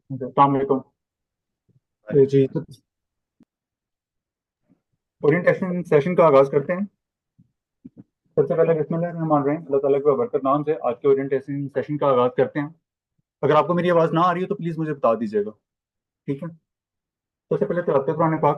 अस्सलाम वालेकुम। जी, तो ओरिएंटेशन सेशन का आगाज़ करते हैं। सबसे पहले बिस्मिल्लाह रहमान रहीम, अल्लाह ताला की बरकत नाम से आज के ओरिएंटेशन सेशन का आगाज़ करते हैं। अगर आपको मेरी आवाज़ ना आ रही हो तो प्लीज़ मुझे बता दीजिएगा, ठीक है। सबसे पहले तो कुरान पाक।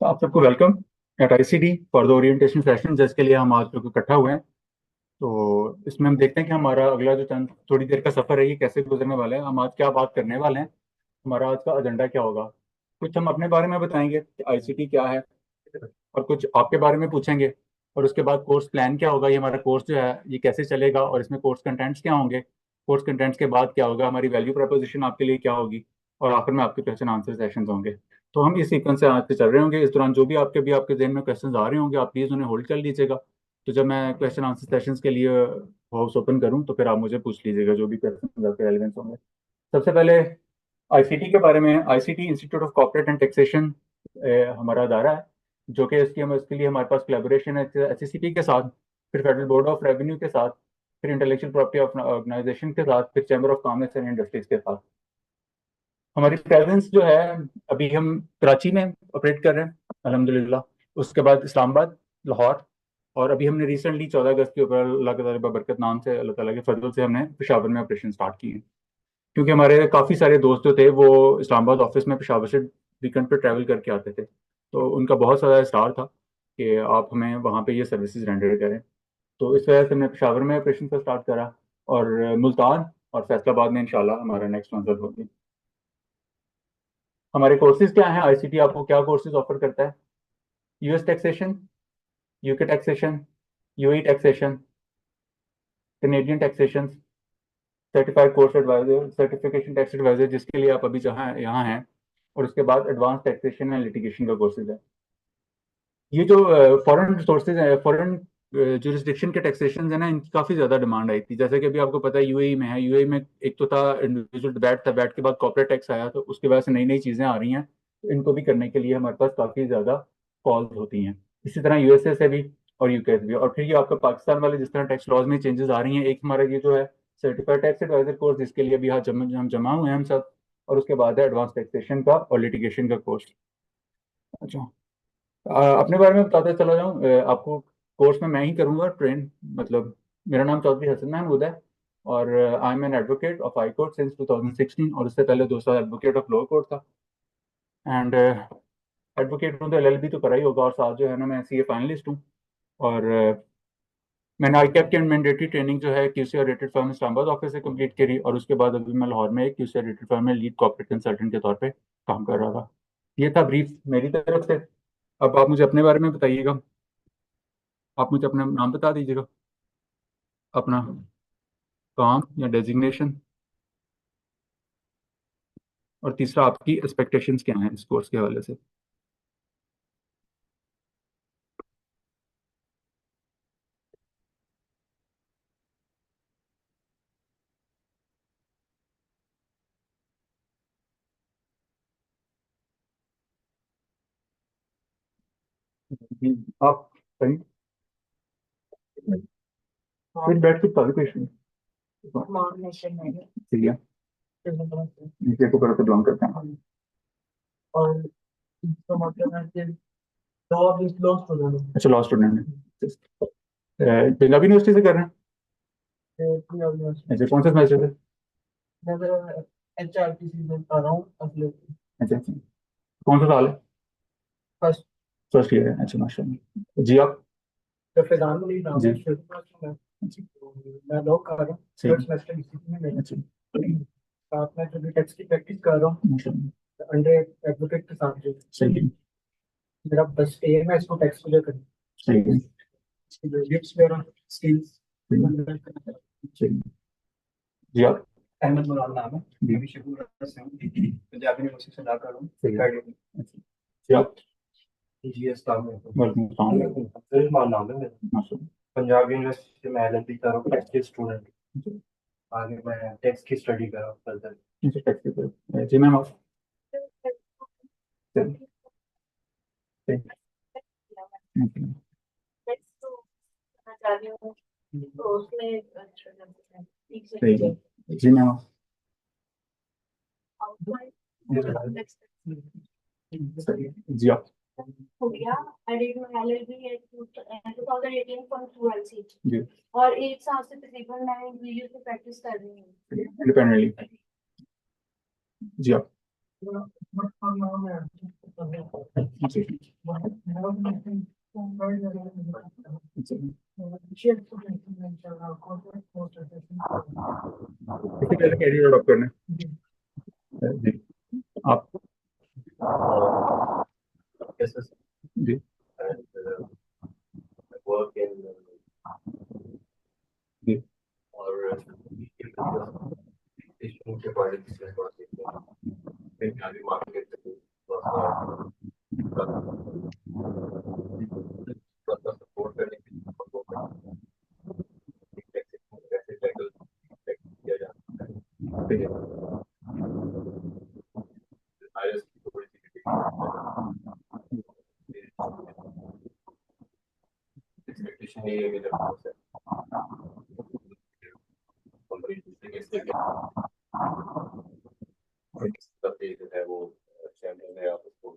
तो आप सबको welcome eight ICD for the orientation session, जिसके लिए हम आज लोग इकट्ठा हुए हैं। तो इसमें हम देखते हैं कि हमारा अगला जो चंद थोड़ी देर का सफर है ये कैसे गुजरने वाला है, हम आज क्या बात करने वाले हैं, हमारा आज का एजेंडा क्या होगा। कुछ हम अपने बारे में बताएंगे कि आईसीटी क्या है, और कुछ आपके बारे में पूछेंगे। और उसके बाद कोर्स प्लान क्या होगा, ये हमारा कोर्स जो है ये कैसे चलेगा, और इसमें कोर्स कंटेंट्स क्या होंगे। कोर्स कंटेंट्स के बाद क्या होगा, हमारी वैल्यू प्रपोजिशन आपके लिए क्या होगी, और आखिर में आपके क्वेश्चन आंसर सेशंस होंगे। तो हम इस सीक्वेंस से आज से चल रहे होंगे। इस दौरान जो भी आपके जहन में क्वेश्चन आ रहे होंगे, आप प्लीज़ उन्हें होल्ड कर लीजिएगा। तो जब मैं क्वेश्चन आंसर सेशंस के लिए हाउस ओपन करूं तो फिर आप मुझे पूछ लीजिएगा जो भी क्वेश्चन आपके रेलिवेंस होंगे। सबसे पहले आईसीटी के बारे में। ICT institute of corporate and taxation हमारा अदारा है, जो कि इसके लिए हमारे पास कोलैबोरेशन है एससीसीपी के साथ, फिर फेडरल बोर्ड ऑफ रेवेन्यू के साथ, फिर इंटेलेक्चुअल प्रॉपर्टी ऑफ ऑर्गेनाइजेशन के साथ, फिर chamber of commerce and industries के साथ। हमारी प्रेजेंस जो है, अभी हम कराची में ऑपरेट कर रहे हैं अल्हम्दुलिल्लाह। उसके बाद इस्लामाबाद, लाहौर, और अभी हमने रिसेंटली 14 अगस्त के ऊपर अल्लाह ताला की बरकत नाम से, अल्लाह ताला के फजल से हमने पेशावर में ऑपरेशन स्टार्ट किए। क्योंकि हमारे काफ़ी सारे दोस्त जो थे वो इस्लामाबाद ऑफिस में पेशावर से वीकेंड पे ट्रैवल करके आते थे, तो उनका बहुत ज़्यादा इसरार था कि आप हमें वहाँ पे ये सर्विसेज रेंडर करें। तो इस वजह से हमने पेशावर में ऑपरेशन का स्टार्ट करा, और मुल्तान और फैसलाबाद में इंशाल्लाह हमारा नेक्स्ट मंजिल होगी। हमारे कोर्सेज क्या हैं, आईसीटी आपको क्या कोर्सेज ऑफर करता है। US taxation, UK taxation, UAE taxation, Canadian taxation, certified course advisor, certification tax advisor जिसके लिए आप अभी जहाँ यहाँ हैं, और उसके बाद एडवांस टैक्सेशन एंड लिटिगेशन का कोर्सेज है। ये जो फॉरेन रिसोर्सेज है, फॉरेन जुरिस्डिक्शन के टैक्सेशन है ना, इनकी काफ़ी ज़्यादा डिमांड आई थी। जैसे कि अभी आपको पता है यूएई में है, यूएई में एक तो था इंडिविजुअल बैट था, बैट के बाद कॉर्पोरेट टैक्स आया, तो उसकी वजह से नई नई चीज़ें आ रही हैं, तो इनको भी करने के लिए हमारे पास काफ़ी ज़्यादा कॉल्स होती हैं। इसी तरह यूएसए से भी और यूके से भी, और फिर ये आपका पाकिस्तान वाले जिस तरह टैक्स लॉज में चेंजेस आ रही हैं, एक हमारा ये जो है सर्टिफाइड टैक्स एडवाइजर कोर्स, जिसके लिए अभी हम जमा हुए हैं हम सब, और उसके बाद है एडवांस टैक्सेशन का और लिटिगेशन का कोर्स। अच्छा, अपने बारे में बताते चला जाऊँ आपको। कोर्स में मैं ही करूँगा ट्रेन, मतलब मेरा नाम चौधरी हसन महमूद है, और I am an advocate of high court since 2016, और उससे पहले 2 साल एडवोकेट ऑफ लोअर कोर्ट था। एंड एडवोकेट हूँ तो एलएलबी तो करा ही होगा, और साथ जो है ना मैं सीए फाइनलिस्ट हूँ। और मैंने आईकैप की मैंडेटरी ट्रेनिंग जो है क्यूसी और रेटेड फर्म इस्लामाबाद ऑफिस से कंप्लीट करी, और उसके बाद अभी मैं लाहौर में एक क्यूसी और रेटेड फर्म में लीड कॉर्पोरेट कंसल्टेंट के तौर पे काम कर रहा था। ये था ब्रीफ मेरी तरफ से। अब आप मुझे अपने बारे में बताइएगा। आप मुझे अपना नाम बता दीजिएगा, अपना काम या डेजिग्नेशन, और तीसरा आपकी एक्सपेक्टेशंस क्या हैं इस कोर्स के हवाले से। जी, आप सही। फिर बैठ के सारे क्वेश्चन ठीक है, नीचे को करके बिलोंग करते हैं। और इसका मतलब है कि लॉ स्टूडेंट है। अच्छा, लॉ स्टूडेंट है। पंजाब यूनिवर्सिटी से कर रहे हैं। पंजाब यूनिवर्सिटी। अच्छा, कौन सा सेमेस्टर से। मैं एचआरटीसी में कर रहा हूँ अगले। अच्छा अच्छा, कौन सा साल है। फर्स्ट। फर्स्ट ईयर है, अच्छा माशाल्लाह जी। आप तो फिलहाल मेरी नाम जी है अच्छा, मैं लॉ कर रहा हूँ, सही थर्ड सेमेस्टर इसी में है। अच्छा, साथ में जो भी टैक्स की प्रैक्टिस कर रहा हूँ माशाल्लाह, अंडर एडवोकेट के साथ जो सही है। मेरा बस एम है इसको टैक्स क्लियर करना। सही है। गिफ्ट्स वगैरह स्किल्स जी आप अहमद मुराद नाम है बीबी शेखुर से हूँ पंजाबी यूनिवर्सिटी से ला कर हूँ जी आप जी अस्सलाम वालेकुम सलीम नाम है मेरा पंजाब यूनिवर्सिटी में एलएलबी कर रहा हूँ टेक्स्ट स्टूडेंट आगे मैं टेक्स्ट की स्टडी कर रहा हूँ फर्दर जी मैम आप जी मैम आप जी आप हो गया। I did my LLB at 2018 from 2LC जी और 1 साल से तकरीबन मैं इंग्लिश की प्रैक्टिस कर रही हूँ इंडिपेंडेंटली जी आप किसी पहले कैरियर अडॉप्ट करना है जी आप जी work in ji or station के बारे में बात करते हैं पंजाबी मार्केट थोड़ा सपोर्ट करने के लिए कैसे टैकल किया जाता है आईएएस की थोड़ी सी एक्सपेक्टेशन ये है कि जब कंपनी दूसरे के से जो है वो चैनल है आप उसको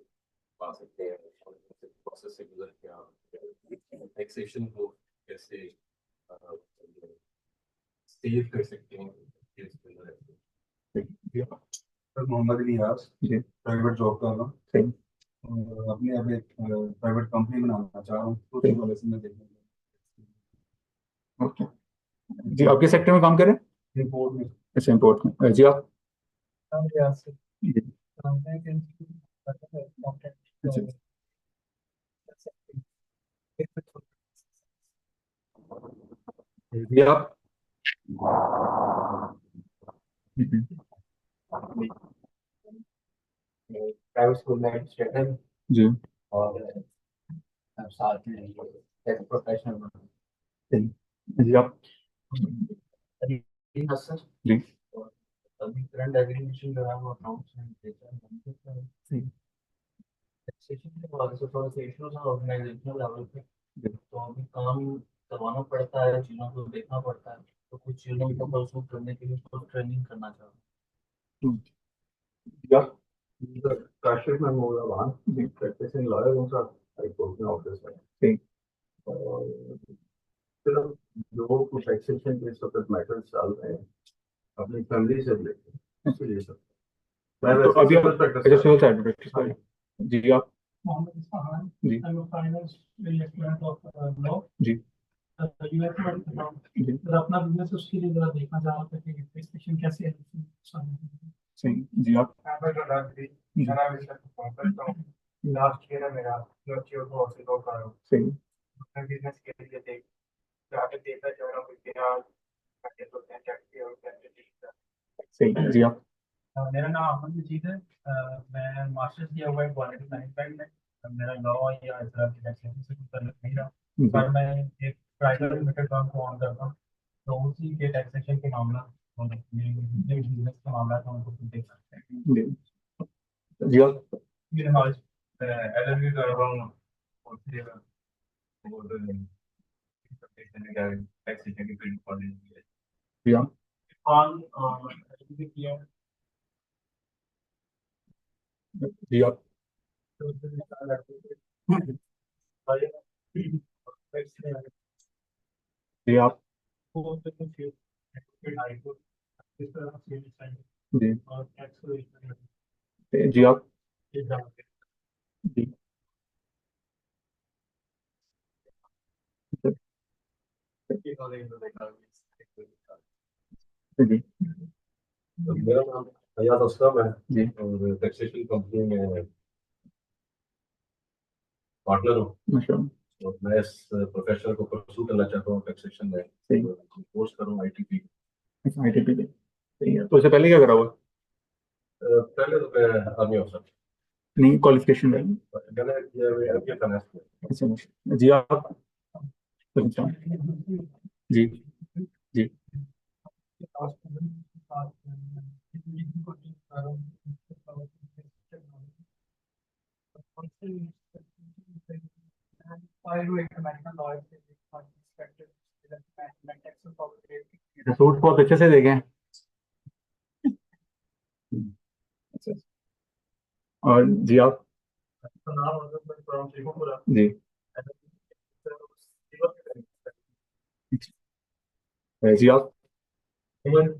पा सकते हैं प्रोसेस से गुजर के आप टैक्सेशन को कैसे सेव कर सकते हैं मोहम्मद इलियास जी प्राइवेट जॉब कर रहा हूँ सही अपने अब एक प्राइवेट कंपनी बनाना चाह रहा हूँ तो उसी वजह से मैं देखने ओके जी आप किस सेक्टर में काम कर रहे हैं रिपोर्ट में अच्छा इम्पोर्ट में जी आप जी अच्छा जी आप प्राइवेट स्कूल में एडमिनिस्ट्रेटर जी और साथ में एक प्रोफेशनल सही जी आप हसन जी अभी करंट एग्रीमेंट जो है वो अकाउंट्स में सही टैक्सेशन के हवाले से थोड़ा सा इश्यूज है ऑर्गेनाइजेशनल लेवल पे जी तो अभी काम करवाना पड़ता है चीज़ों को देखना पड़ता है तो कुछ चीज़ों को परसू करने के लिए उसको ट्रेनिंग करना चाहूँ जी आप काशिफ महमूद अवान जी प्रैक्टिसिंग लॉयर हूँ सर हाई कोर्ट में ऑफिस में सही और सिर्फ जो कुछ टैक्सेशन के इस वक्त मैटर्स चल रहे हैं अपनी फैमिली से लेकर इसलिए सर मैं तो वैसे अभी आप सिविल प्रैक्टिस अच्छा कर सिविल साइड प्रैक्टिस कर रहे हैं जी आप Mohammad Isfahan ji I'm a finance student of law जी यूएस में पढ़ता हूँ जी तो अपना बिजनेस उसके लिए जरा देखना चाह रहा था कि रजिस्ट्रेशन कैसे है सही जी आप जी लास्ट ईयर है मेरा जो बहुत से लोग कर रहा हूँ सही मैं बिजनेस के लिए देख जाकर देखना चाह रहा हूँ कि क्या कैसे होते हैं टैक्स और कैसे देखता सही जी आप मेरा नाम अहमद मजीद है मैं मास्टर्स किया हुआ है क्वालिटी मैनेजमेंट में मेरा लॉ या इस तरह की टैक्सेशन से कुछ ताल्लुक नहीं रहा जी पर मैं एक प्राइवेट लिमिटेड फर्म को ऑन करता हूँ तो उसी के टैक्सेशन के मामला और जितने भी बिजनेस के मामला हैं उनको खुद देख सकते हैं जी जी आप मेरे नॉलेज एलएलबी कर रहा हूँ और फिर टैक्सेशन की फील्ड कॉलेज जी आप ऑन किया जी आप तो जी आप जी जी आप जी जी मेरा नाम फैयाज असलम है जी और टैक्सेशन कंपनी में पार्टनर हूँ माशाल्लाह और मैं इस प्रोफेशन को परस्यू करना चाहता हूँ टैक्सेशन में, सही। कोर्स करूँ ITP। ITP के सही है। तो उससे पहले क्या करा हुआ? पहले तो मैं आर्मी ऑफिसर नहीं, क्वालिफिकेशन है। मैंने किया हुआ है MBA फाइनेंस में। अच्छा, जी आप? अच्छा, जी जी सूट बहुत अच्छे से देखे हैं। अच्छा, और जी आप? जी जी आप?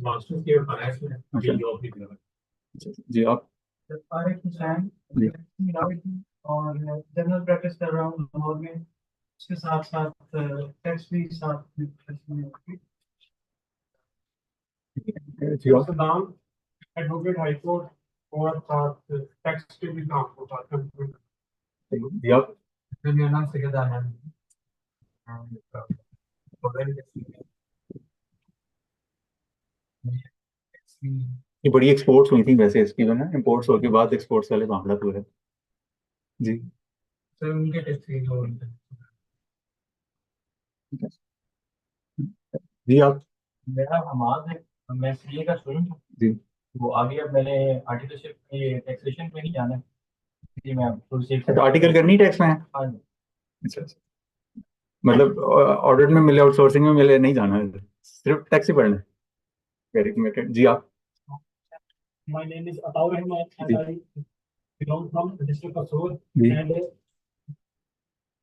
मास्टर्स के फाइनेंस में अच्छा। जॉब भी कर अच्छा, जी आप? जी और जनरल प्रैक्टिस कर रहा हूँ लाहौर में, उसके साथ साथ टैक्स भी साथ में जी आप? काम एडवोकेट हाई कोर्ट और साथ टैक्स के भी काम होता है। जी आप? मेरा नाम सिकंदर है। ये बड़ी एक्सपोर्ट्स हुई थी वैसे इसकी, जो ना इम्पोर्ट्स होके बाद एक्सपोर्ट्स वाले मामला पूरे। जी सर उनके टैक्स की जो जी आप? मेरा हमाद है, मैं CA का स्टूडेंट हूँ। जी वो आगे अब मैंने आर्टिकलशिप में टैक्सेशन पे नहीं जाना है, इसलिए मैं थोड़ी सी तो आर्टिकल करनी टैक्स में है? हाँ अच्छा अच्छा, मतलब ऑडिट में मिले, आउटसोर्सिंग में मिले, नहीं जाना है, सिर्फ टैक्स ही पढ़ना है। Very committed. जी आप? My name is Ataur Ahmed and ji I belong from the district of Sur, ji and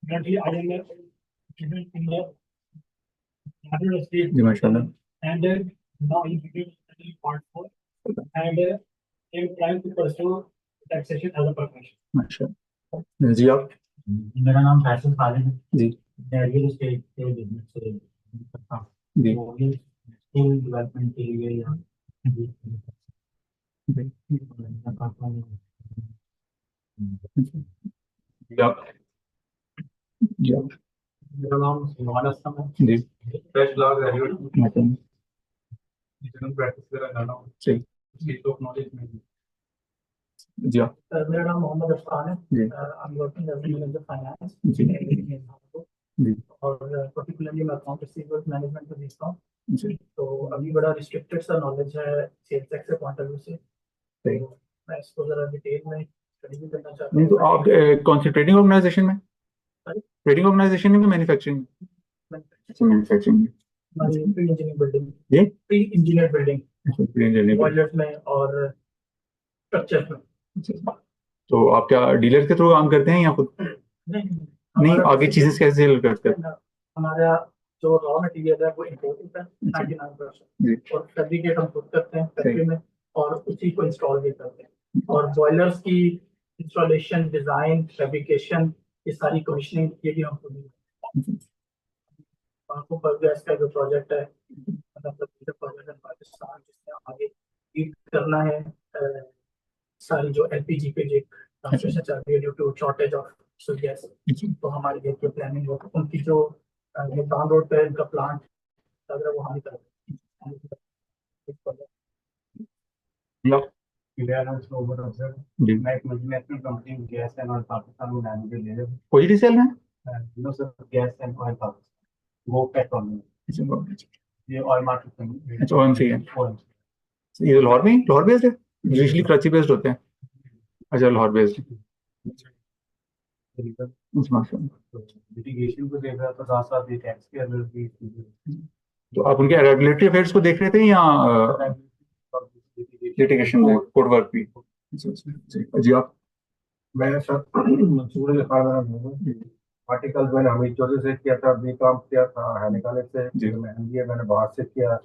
currently I am a student in the National State जी माशाल्लाह। and now I am studying part 4 and I am trying to pursue taxation as a profession. माशाल्लाह। जी आप? मेरा नाम फैसल खालिद है, जी मैं real estate के business से करता हूँ। जी तो ये स्किल डेवलपमेंट के लिए या जी जी आप? जी आप? मेरा नाम सुभान असलम है, जी फ्रेश लॉ ग्रेजुएट माशाल्लाह। जनरल प्रैक्टिस कर रहा हूँ, सही। स्टेट ऑफ नॉलेज में। जी आप? मेरा नाम मोहम्मद अफसान है, जी I am working as manager finance जी जी और पर्टिकुलरली मैं अकाउंट रिसीवेबल्स मैनेजमेंट में देखता हूँ। जी तो अभी बड़ा रिस्ट्रिक्टेड सा नॉलेज है सेल्स टैक्स के पॉइंट ऑफ व्यू से, सही। तो मैं इसको जरा डिटेल में स्टडी भी करना चाहता नहीं हूँ। तो आप कौन सी ट्रेडिंग ऑर्गेनाइजेशन में? ट्रेडिंग ऑर्गेनाइजेशन में मैन्युफैक्चरिंग? अच्छा, मैन्युफैक्चरिंग में। हमारी प्री इंजीनियरिंग बिल्डिंग, ये प्री इंजीनियर बिल्डिंग अच्छा, इंजीनियरिंग। बॉयलर्स में और स्ट्रक्चर में। अच्छा, तो आप क्या डीलर के थ्रू काम करते हैं या खुद? नहीं नहीं, आगे चीजें कैसे सेल करते हैं? हमारा जो रॉ मटेरियल है वो इम्पोर्ट होता है अच्छा। 99% जी और फैब्रिकेट हम खुद करते हैं फैक्ट्री सही। में और उसी को इंस्टॉल भी करते हैं। और बॉयलर्स की इंस्टॉलेशन, डिजाइन, फैब्रिकेशन, ये सारी कमीशनिंग ये भी हम खुद ही करते हैं। आपको पर गैस का जो प्रोजेक्ट है, मतलब प्रोजेक्ट है पाकिस्तान, जिसमें आगे लीड करना है सारी जो LPG पे जो ट्रांसमिशन चल रही है due to shortage of gas, तो हमारी जो की प्लानिंग हो उनकी जो मुल्तान रोड पे उनका प्लांट अगर वो हम ही कर जी जी मैं एक multinational company gas and oil Pakistan में मैनेजर ले रहा हूँ। कोई डिटेल में? No sir, gas and oil Pakistan वो पेट्रोल में, अच्छा बहुत अच्छा। ये ऑयल मार्केट कंपनी। अच्छा, OMC है। ये लाहौर में, लाहौर बेस्ड है? यूजली कराची बेस्ड होते हैं। अच्छा, लाहौर बेस्ड है। माशाल्लाह। लिटिगेशन को देख रहा था, साथ साथ ये टैक्स के अंदर भी तो आप उनके रेगुलेटरी अफेयर्स को देख रहे थे या लिटिगेशन में कोर्ट वर्क भी? अच्छा, अच्छा, जी आप? मैं सर मंसूर खान आर्टिकल मैंने हमीद चौधरी से किया था, B.Com किया था हैने कॉलेज से, जी। फिर मैं MBA मैंने बाहर से किया,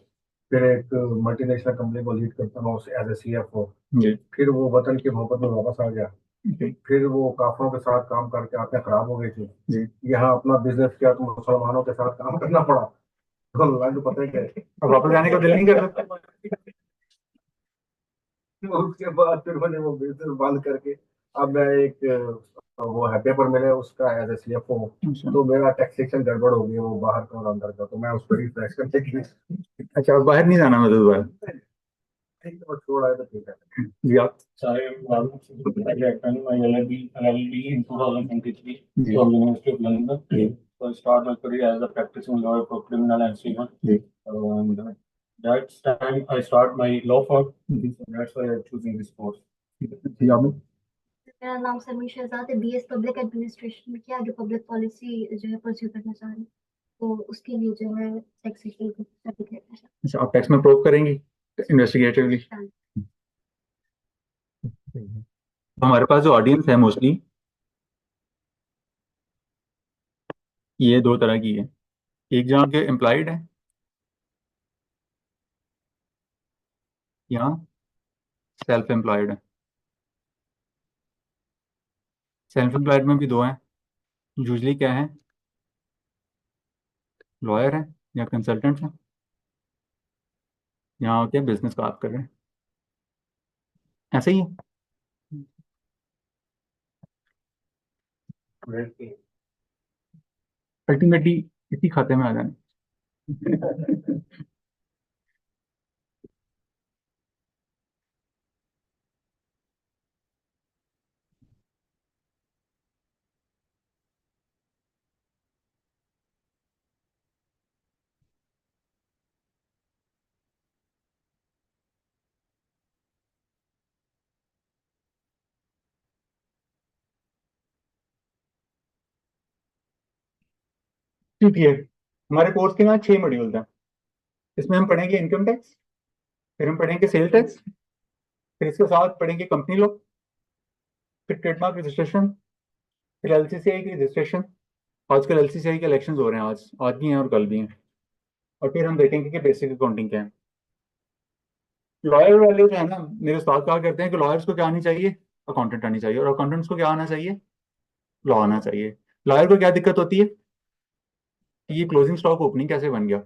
फिर एक मल्टीनेशनल कंपनी को लीड करता हूँ एज ए CFO। जी फिर वो वतन की मोहब्बत में वापस आ गया, जी फिर वो काफरों के साथ काम करके आंखें खराब हो गई थी, जी। यहाँ अपना बिजनेस किया तो मुसलमानों के साथ काम करना पड़ा, तो अल्लाह को पता ही है। अब वापस जाने का दिल नहीं कर रहा? उसके बाद फिर मैंने वो बिजनेस बंद करके अब मैं एक वो है पेपर मैंने उसका एज ए CFO, अच्छा तो मेरा टैक्सेशन गड़बड़ हो गई है, वो बाहर का और अंदर का, तो मैं उसको रिफ्रेश करने के लिए अच्छा, अब बाहर नहीं जाना मतलब दोबारा। ठीक है, और छोड़ा है तो ठीक है। जी आप। So I have done my LLB in 2023 ji from University of London. Ji So I started my career as a practicing lawyer for criminal and civil. Ji And that time I start my law firm. Ji. So that's why I'm choosing this course. जी आप। मेरा नाम समीर शहजाद है, BS public administration में किया, जो public policy जो है pursue करना चाह रही हूँ, तो उसके लिए जो है टैक्सेशन सर्टिफिकेट है। अच्छा, आप टैक्स में प्रूव करेंगी इन्वेस्टिगेटिवली। हमारे पास जो ऑडियंस है मोस्टली ये दो तरह की है। एक जहाँ के एम्प्लॉयड है, यहाँ सेल्फ एम्प्लॉयड है। सेल्फ एम्प्लॉयड में भी दो हैं। यूजली क्या है, लॉयर है या कंसल्टेंट है, यहाँ होते हैं बिजनेस का आप कर रहे हैं, ऐसे ही है। अल्टीमेटली इसी खाते में आ जाना। ठीक है, हमारे कोर्स के ना 6 मॉड्यूल्स हैं। इसमें हम पढ़ेंगे इनकम टैक्स, फिर हम पढ़ेंगे सेल टैक्स, फिर इसके साथ पढ़ेंगे कंपनी लॉ, फिर ट्रेडमार्क रजिस्ट्रेशन, फिर LCCI की रजिस्ट्रेशन। आजकल LCCI के इलेक्शन हो रहे हैं, आज आज भी हैं और कल भी हैं। और फिर हम देखेंगे कि बेसिक अकाउंटिंग क्या है। लॉयर वाले जो है ना, मेरे उस्ताद कहा करते हैं कि लॉयर्स को क्या आनी चाहिए, अकाउंटेंट आनी चाहिए, और अकाउंटेंट्स को क्या आना चाहिए, लॉ आना चाहिए। लॉयर को क्या दिक्कत होती है कि ये क्लोजिंग स्टॉक ओपनिंग कैसे बन गया,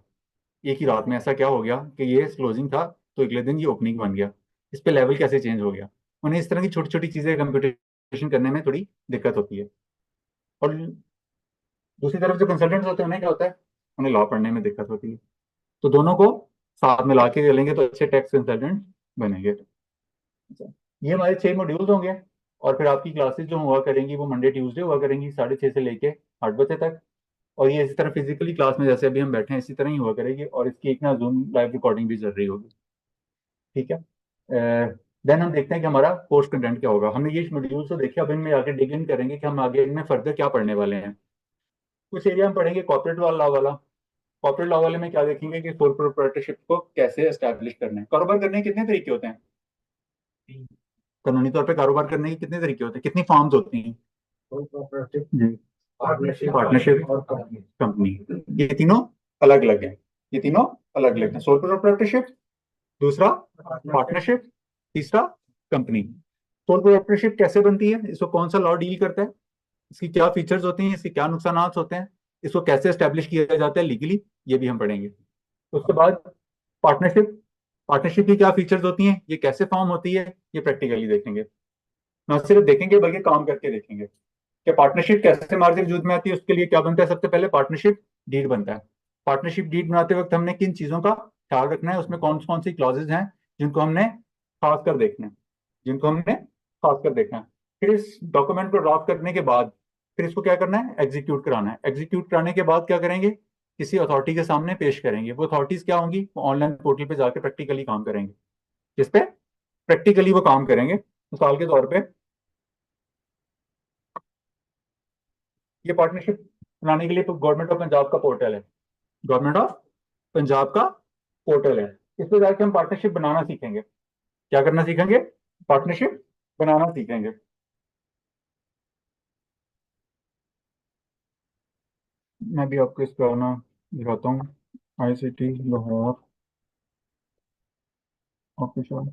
एक ही रात में ऐसा क्या हो गया कि ये क्लोजिंग था तो अगले दिन ये ओपनिंग बन गया, इस पे लेवल कैसे चेंज हो गया। उन्हें इस तरह की छोटी छोटी चीजें कंप्यूटेशन करने में थोड़ी दिक्कत होती है। और दूसरी तरफ जो कंसल्टेंट्स होते हैं उन्हें क्या होता है, उन्हें लॉ पढ़ने में दिक्कत होती है। तो दोनों को साथ में ला के चलेंगे तो अच्छे टैक्स कंसल्टेंट बनेंगे। अच्छा, ये हमारे 6 मॉड्यूल्स होंगे। और फिर आपकी क्लासेस जो हुआ करेंगी वो मंडे ट्यूसडे हुआ करेंगी 6:30 से लेके 8 बजे तक। और ये इसी तरह फिजिकली क्लास में जैसे अभी हम बैठे हैं इसी तरह ही हुआ करेगी, और इसकी एक ना जूम लाइव रिकॉर्डिंग भी चल रही होगी। ठीक है। देन हम देखते हैं कि हमारा कोर्स कंटेंट क्या होगा। हमने ये मॉड्यूल्स तो देखे, अब इनमें आगे डिग इन करेंगे कि हम आगे इनमें फर्दर क्या पढ़ने वाले हैं। कुछ एरिया हम पढ़ेंगे कॉर्पोरेट लॉ वाला। कॉर्पोरेट लॉ वाले में क्या देखेंगे कि सोल प्रोप्राइटरशिप को कैसे एस्टैब्लिश करना है। कारोबार करने के कितने तरीके होते हैं, कानूनी तौर पे कारोबार करने के कितने तरीके होते हैं, कितनी फॉर्म्स होती हैं। जी, पार्टनरशिप और कंपनी। कंपनी, ये तीनों अलग अलग हैं। ये तीनों अलग अलग हैं, सोल प्रोप्राइटरशिप, दूसरा पार्टनरशिप, तीसरा कंपनी। सोल प्रोप्राइटरशिप कैसे बनती है, इसको कौन सा लॉ डील करता है, इसकी क्या फीचर्स होती हैं, इसके क्या नुकसान होते हैं, इसको कैसे एस्टेब्लिश किया जाता है लीगली, ये भी हम पढ़ेंगे। उसके बाद पार्टनरशिप, पार्टनरशिप की क्या फीचर्स होती हैं, ये कैसे फॉर्म होती है, ये प्रैक्टिकली देखेंगे। ना सिर्फ देखेंगे बल्कि काम करके देखेंगे कि पार्टनरशिप कैसे हमारे वजूद में आती है। उसके लिए क्या बनता है, सबसे पहले पार्टनरशिप डीड बनता है। पार्टनरशिप डीड बनाते वक्त हमने किन चीज़ों का ख्याल रखना है, उसमें कौन कौन सी क्लॉजेज हैं जिनको हमने खास कर देखना है, जिनको हमने खास कर देखना है। फिर इस डॉक्यूमेंट को ड्राफ्ट करने के बाद फिर इसको क्या करना है, एग्जीक्यूट कराना है। एग्जीक्यूट कराने के बाद क्या करेंगे, किसी अथॉरिटी के सामने पेश करेंगे। वो अथॉरिटीज क्या होंगी, ऑनलाइन पोर्टल पे जाकर प्रैक्टिकली काम करेंगे। जिस पे प्रैक्टिकली वो काम करेंगे, मिसाल के तौर पे ये पार्टनरशिप बनाने के लिए गवर्नमेंट ऑफ पंजाब का पोर्टल है, गवर्नमेंट ऑफ पंजाब का पोर्टल है। इस पर जाके हम पार्टनरशिप बनाना सीखेंगे। क्या करना सीखेंगे, पार्टनरशिप बनाना सीखेंगे। मैं भी आपको इस पर आना दिखाता हूँ, ICT लाहौर ऑफिशियल।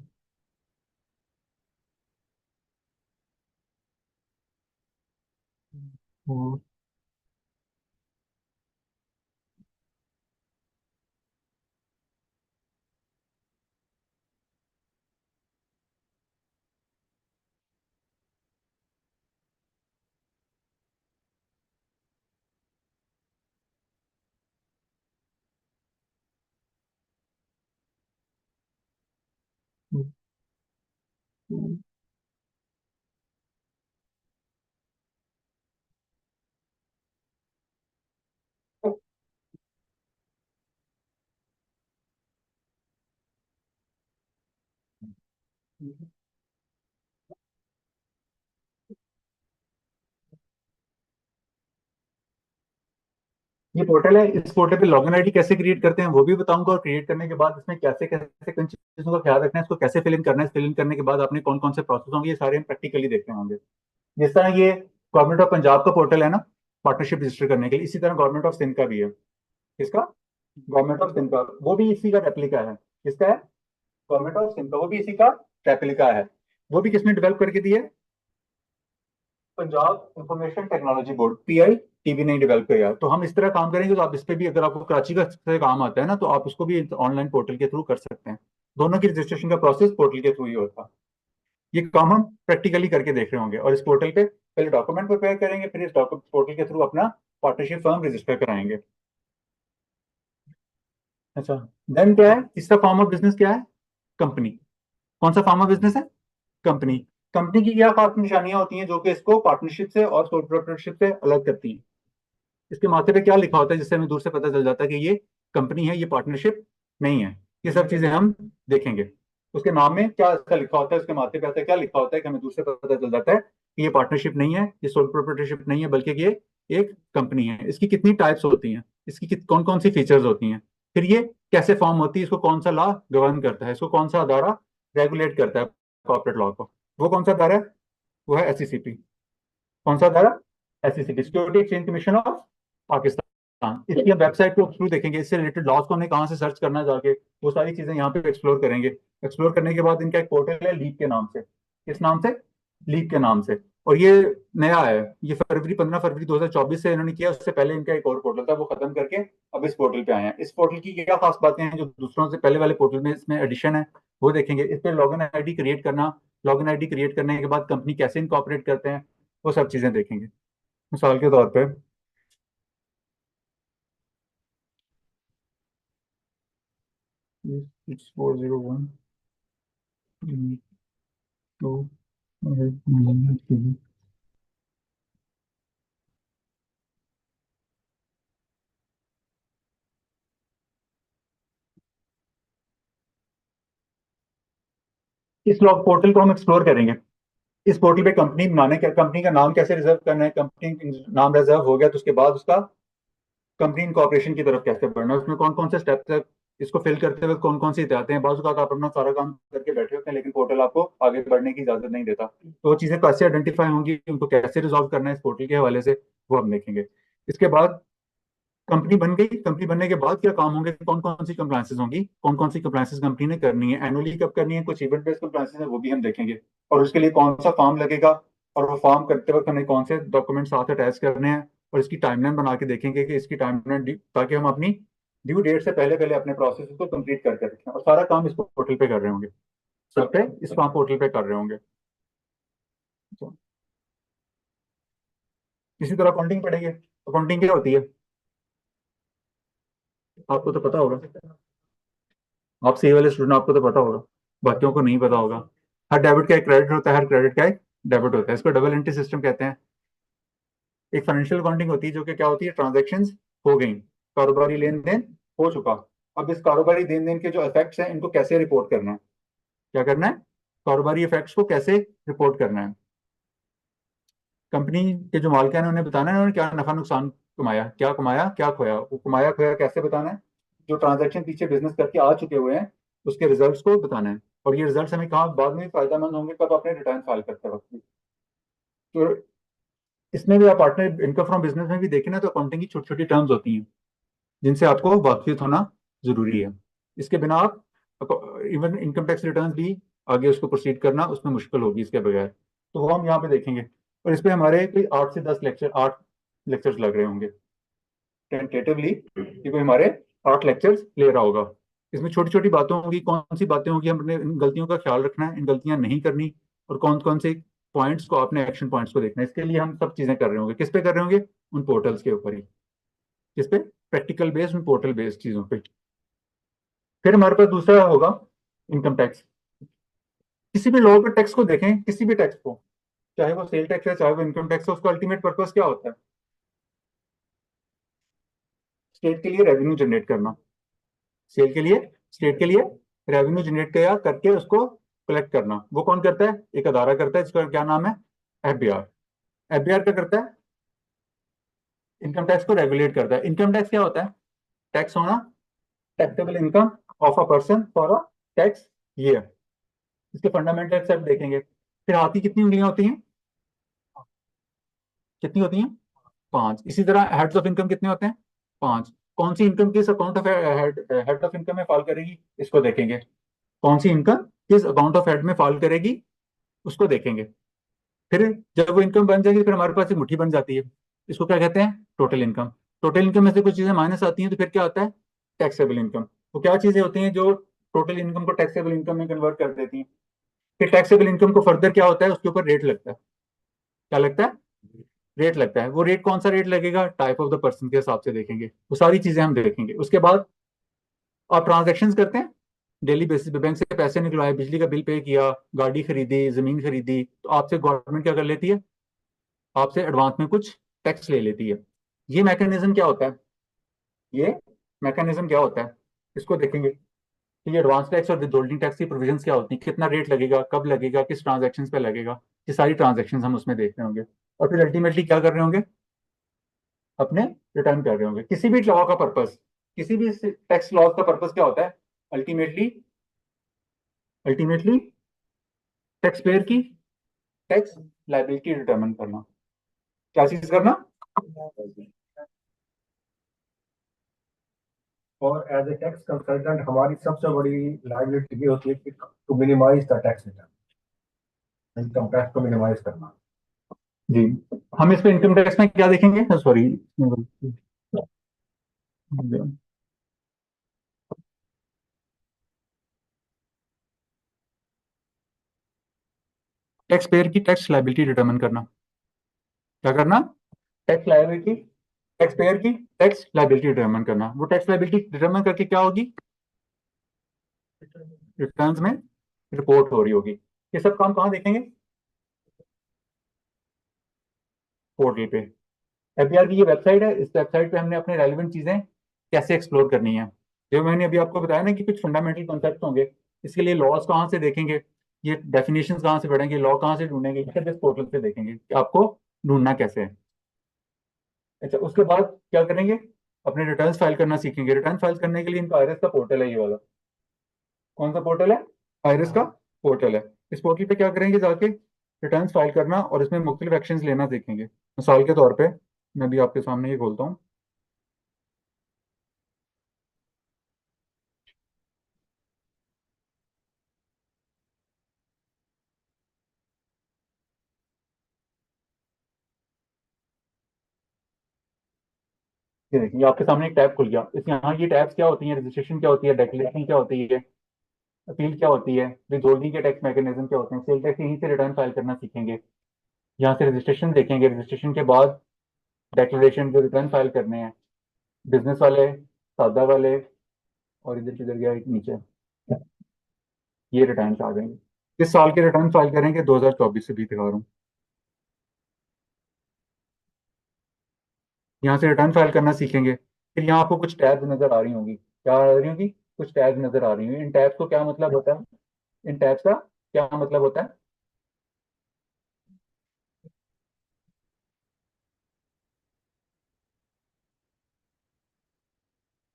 ये पोर्टल है, इस पोर्टल पे लॉगिन आईडी कैसे क्रिएट करते हैं वो भी बताऊंगा, और क्रिएट करने के बाद इसमें कैसे कैसे किन चीजों का ख्याल रखना है, इसको कैसे फिल इन करना है, फिल इन करने के बाद आपने कौन कौन से प्रोसेस होंगे, ये सारे हम प्रैक्टिकली देखते होंगे। जिस तरह ये गवर्नमेंट ऑफ पंजाब का पोर्टल है ना पार्टनरशिप रजिस्टर करने के लिए, इसी तरह गवर्नमेंट ऑफ सिंध का भी है। किसका? गवर्नमेंट ऑफ सिंध का, वो भी इसी का रेप्लिका है। किसका है? गवर्नमेंट ऑफ सिंध का, वो भी इसी का रेप्लिका है। वो भी किसने डेवलप करके दी है? Punjab information technology board, PITB ने डेवलप किया। तो हम इस तरह काम करेंगे, तो आप इस पे भी, अगर आपको कराची का से काम आता है ना, तो आप उसको भी ऑनलाइन पोर्टल के थ्रू कर सकते हैं। दोनों की रजिस्ट्रेशन का प्रोसेस पोर्टल के थ्रू ही होता है। ये काम हम प्रैक्टिकली करके देख रहे होंगे, और इस पोर्टल पे पहले डॉक्यूमेंट प्रिपेयर करेंगे, फिर इस पोर्टल के थ्रू अपना पार्टनरशिप फर्म रजिस्टर कराएंगे। अच्छा, देन क्या है? इसका फॉर्म ऑफ बिजनेस क्या है? कंपनी। कौन सा फॉर्म ऑफ बिजनेस है? कंपनी। कंपनी की क्या खास निशानियां होती हैं जो कि इसको पार्टनरशिप से और सोल प्रोप्राइटरशिप से अलग करती हैं? इसके माथे पे क्या लिखा होता है जिससे हमें दूर से पता चल जाता है कि ये कंपनी है, ये पार्टनरशिप नहीं है? ये सब चीजें हम देखेंगे। उसके नाम में क्या इसका लिखा होता है, उसके माथे पे ऐसा क्या लिखा होता है कि हमें दूर से पता चल जाता है कि ये पार्टनरशिप नहीं है, ये सोल प्रोप्राइटरशिप नहीं है, बल्कि ये एक कंपनी है। इसकी कितनी टाइप्स होती हैं, इसकी कौन कौन सी फीचर्स होती हैं, फिर ये कैसे फॉर्म होती है, इसको कौन सा लॉ गवर्न करता है, इसको कौन सा अदारा रेगुलेट करता है कॉर्पोरेट लॉ को, वो कौन सा अदारा है? वो है SECP। कौन सा अदारा? SECP, security exchange commission of Pakistan. इसकी हम वेबसाइट को थ्रू देखेंगे, इससे रिलेटेड लॉज को हमें कहाँ से सर्च करना है जाके, वो सारी चीजें यहाँ पे एक्सप्लोर करेंगे। एक्सप्लोर करने के बाद इनका एक पोर्टल है लीप के नाम से। किस नाम से? लीप के नाम से। और ये नया है, ये 15 फरवरी 2024 से इन्होंने किया। उससे पहले इनका एक और पोर्टल था, वो खत्म करके अब इस पोर्टल पे आए हैं। इस पोर्टल की क्या खास बातें हैं जो दूसरों से पहले वाले पोर्टल में इसमें एडिशन है, वो देखेंगे। इस पे लॉगिन आईडी क्रिएट करना, लॉगिन आईडी क्रिएट करने के बाद कंपनी कैसे इनकॉर्पोरेट करते हैं, वो सब चीजें देखेंगे। मिसाल के तौर पे 6401 टू इस लॉग पोर्टल को हम एक्सप्लोर करेंगे। इस पोर्टल पे कंपनी बनाने का, कंपनी का नाम कैसे रिजर्व करना है, कंपनी नाम रिजर्व हो गया तो उसके बाद उसका कंपनी इनकॉर्पोरेशन की तरफ कैसे बढ़ना है, उसमें कौन कौन से स्टेप्स है, इसको फिल करते हुए कौन कौन सी आते हैं। बाजू का आप अपना सारा काम करके बैठे होते हैं, लेकिन पोर्टल आपको आगे बढ़ने की इजाजत नहीं देता। तो वो चीजें कैसे आइडेंटिफाई होंगी, उनको कैसे रिजॉल्व करना है इस पोर्टल के हवाले से, वो हम देखेंगे। इसके बाद कंपनी बन गई, कंपनी बनने के बाद क्या काम होंगे, कौन कौन सी कंप्लायंसेस होंगी, कौन कौन सी कंप्लायंसेस कंपनी ने करनी है, एनुअली कब करनी है, कुछ इवेंट बेस्ड कंप्लायंसेस है वो भी हम देखेंगे। और उसके लिए कौन सा फॉर्म लगेगा, और वो फॉर्म करते वक्त हमें कौन से डॉक्यूमेंट साथ अटैच करने हैं, और इसकी टाइमलाइन बना के देखेंगे कि इसकी टाइमलाइन, ताकि हम अपनी ड्यू डेट से पहले पहले अपने प्रोसेस को कंप्लीट करके रखें। और सारा काम इस पोर्टल पे कर रहे होंगे, सब पे इस काम पोर्टल पे कर रहे होंगे। तो इसी तरह अकाउंटिंग पढ़ेंगे। अकाउंटिंग क्या होती है आपको तो पता होगा, आप सी वाले स्टूडेंट, आपको तो पता होगा, बाकियों को नहीं पता होगा। हर डेबिट का एक क्रेडिट होता है, हर क्रेडिट का एक डेबिट होता है। इसको डबल एंट्री सिस्टम कहते हैं। एक फाइनेंशियल अकाउंटिंग होती है जो कि क्या होती है, ट्रांजैक्शंस हो गई, कारोबारी लेन देन हो चुका, अब इस कारोबारी लेन देन के जो इफेक्ट्स हैं इनको कैसे रिपोर्ट करना है, क्या करना है, कारोबारी इफेक्ट्स को कैसे रिपोर्ट करना है। कंपनी के जो मालिक हैं उन्हें बताना है उन्होंने क्या नफा नुकसान कमाया, क्या कमाया क्या खोया, वो कमाया खोया कैसे बताना है, जो ट्रांजैक्शन पीछे बिजनेस करके आ चुके हुए हैं उसके रिजल्ट्स को बताना है। और ये रिजल्ट्स हमें कहाँ बाद में फायदेमंद होंगे, कब अपने रिटर्न फाइल करते वक्त भी। तो इसमें भी आप पार्टनर इनकम फ्रॉम बिजनेस में भी देखें ना, तो अकाउंटिंग की छोटी छोटी टर्म्स होती हैं जिनसे आपको वाकिफ होना जरूरी है। इसके बिना आप इवन इनकम टैक्स रिटर्न भी आगे उसको प्रोसीड करना उसमें मुश्किल होगी इसके बगैर। तो वो हम यहाँ पे देखेंगे। और इस पे हमारे कोई 8 से 10 लेक्चर्स लग रहे होंगे टेंटेटिवली, कि कोई हमारे 8 लेक्चर्स ले रहा होगा। इसमें छोटी छोटी बातें होंगी, कौन सी बातें होंगी हमने इन गलतियों का ख्याल रखना है, इन गलतियां नहीं करनी, और कौन कौन से पॉइंट्स को आपने एक्शन पॉइंट्स को देखना है। इसके लिए हम सब चीजें कर रहे होंगे। किस पे कर रहे होंगे? उन पोर्टल्स के ऊपर ही। किस पे? प्रैक्टिकल बेस्ड, उन पोर्टल बेस्ड चीजों पे। फिर हमारे पास दूसरा होगा इनकम टैक्स। किसी भी लॉ के टैक्स को देखें, किसी भी टैक्स को, चाहे वो सेल टैक्स है चाहे वो इनकम टैक्स है, उसका अल्टीमेट पर्पस क्या होता है? स्टेट के लिए रेवेन्यू जनरेट करना। सेल के लिए, स्टेट के लिए रेवेन्यू जनरेट किया करके उसको कलेक्ट करना, वो कौन करता है? एक अदारा करता है, जिसका क्या नाम है? एफबीआर। एफबीआर क्या करता है? इनकम टैक्स को रेगुलेट करता है। इनकम टैक्स क्या होता है? टैक्स होना, taxable income of a person for a tax year. इसके फंडामेंटल एक्सेप्ट देखेंगे। फिर हाथ की कितनी उंगलियां होती हैं? कितनी होती हैं? 5। इसी तरह हेड्स ऑफ इनकम कितने होते हैं? 5। कौन सी इनकम किस account of head of income में फॉल करेगी, इसको देखेंगे। कौन सी इनकम किस अकाउंट ऑफ हेड में फॉल करेगी, उसको देखेंगे। फिर जब वो इनकम बन जाएगी, फिर हमारे पास एक मुट्ठी बन जाती है। इसको क्या कहते हैं? Total income. टोटल इनकम में से कुछ चीजें माइनस आती हैं, तो फिर क्या आता है? Taxable income. तो क्या चीजें होती हैं जो टोटल इनकम को टैक्सेबल इनकम में कन्वर्ट कर देती हैं? फिर टैक्सेबल इनकम को फर्दर क्या होता है, उसके ऊपर रेट लगता है। क्या लगता है? रेट लगता है। वो रेट कौन सा रेट लगेगा? टाइप ऑफ द पर्सन के हिसाब से देखेंगे। वो सारी चीजें हम देखेंगे। उसके बाद आप ट्रांजेक्शन करते हैं डेली बेसिस पे, बैंक से पैसे निकलवाए, बिजली का बिल पे किया, गाड़ी खरीदी, जमीन खरीदी, तो आपसे गवर्नमेंट क्या कर लेती है? आपसे एडवांस में कुछ टैक्स ले लेती है। ये मैकेनिज्म क्या होता है? ये मैकेनिज्म क्या होता है, इसको देखेंगे कि ये एडवांस टैक्स और विदहोल्डिंग टैक्स की प्रोविजंस क्या होती है, कितना रेट लगेगा, कब लगेगा, किस ट्रांजेक्शन पे लगेगा। ये सारी ट्रांजेक्शन हम उसमें देख रहे होंगे। और फिर अल्टीमेटली क्या कर रहे होंगे? अपने रिटर्न कर रहे होंगे। किसी भी लॉ का पर्पस, किसी भी टैक्स लॉ का पर्पस क्या होता है? अल्टीमेटली अल्टीमेटली टैक्स पेयर की टैक्स लायबिलिटी डिटरमिन करना। क्या चीज करना? और एज ए टैक्स कंसल्टेंट हमारी सबसे बड़ी लाइबिलिटी ये होती है कि to minimise the tax return, income tax को मिनिमाइज करना। जी। हम इस पे इनकम टैक्स में क्या देखेंगे? सॉरी, टैक्स पेयर की टैक्स लायबिलिटी डिटरमिन करना। क्या करना? टैक्स लायबिलिटी, टैक्स पेयर की टैक्स लायबिलिटी डिटरमिन करना। वो टैक्स लायबिलिटी डिटरमिन करके क्या होगी? रिटर्न्स में रिपोर्ट हो रही होगी। ये सब काम कहाँ देखेंगे? पोर्टल पे। एफबीआर की ये वेबसाइट है। इस वेबसाइट पे हमने अपने रेलिवेंट चीजें कैसे एक्सप्लोर करनी है, जो मैंने अभी आपको बताया ना कि कुछ फंडामेंटल कॉन्सेप्ट होंगे। इसके लिए लॉज कहाँ से देखेंगे, ये डेफिनेशन कहाँ से पढ़ेंगे, लॉ कहाँ से ढूंढेंगे, ये सब इस पोर्टल पे देखेंगे कि आपको ढूंढना कैसे है। अच्छा, उसके बाद क्या करेंगे? अपने रिटर्न्स फाइल करना सीखेंगे। रिटर्न फाइल करने के लिए इनका आईआरएस का पोर्टल है, ये वाला। कौन सा पोर्टल है? आईआरएस का पोर्टल है। इस पोर्टल पे क्या करेंगे? जाके रिटर्न्स फाइल करना और इसमें मुख्तलिफ एक्शंस लेना सीखेंगे। मिसाल के तौर पे मैं भी आपके सामने ये खोलता हूँ। ये देखिए, ये आपके सामने एक टैब खुल गया। इस यहाँ ये टैब्स क्या होती हैं? रजिस्ट्रेशन क्या होती है, डेक्लेरेशन क्या होती है, अपील क्या होती है, विथहोल्डिंग के टैक्स मैकेनिज्म क्या होते हैं, सेल टैक्स, यहीं से रिटर्न फाइल करना सीखेंगे। यहाँ से रजिस्ट्रेशन देखेंगे। रजिस्ट्रेशन के बाद डेक्लेरेशन, जो रिटर्न फाइल करने हैं, बिजनेस वाले, सादा वाले, और इधर किधर गया एक नीचे, ये रिटर्न आ जाएंगे। किस साल के रिटर्न फाइल करेंगे? 2024 से भी दिखा रहा हूँ। यहाँ से रिटर्न फाइल करना सीखेंगे। फिर यहाँ आपको कुछ टैब्स नजर आ रही होंगी। क्या आ रही होंगी? कुछ टैब्स नजर आ रही होंगी। इन टैब्स को क्या मतलब होता है? इन टैब्स का क्या मतलब होता है?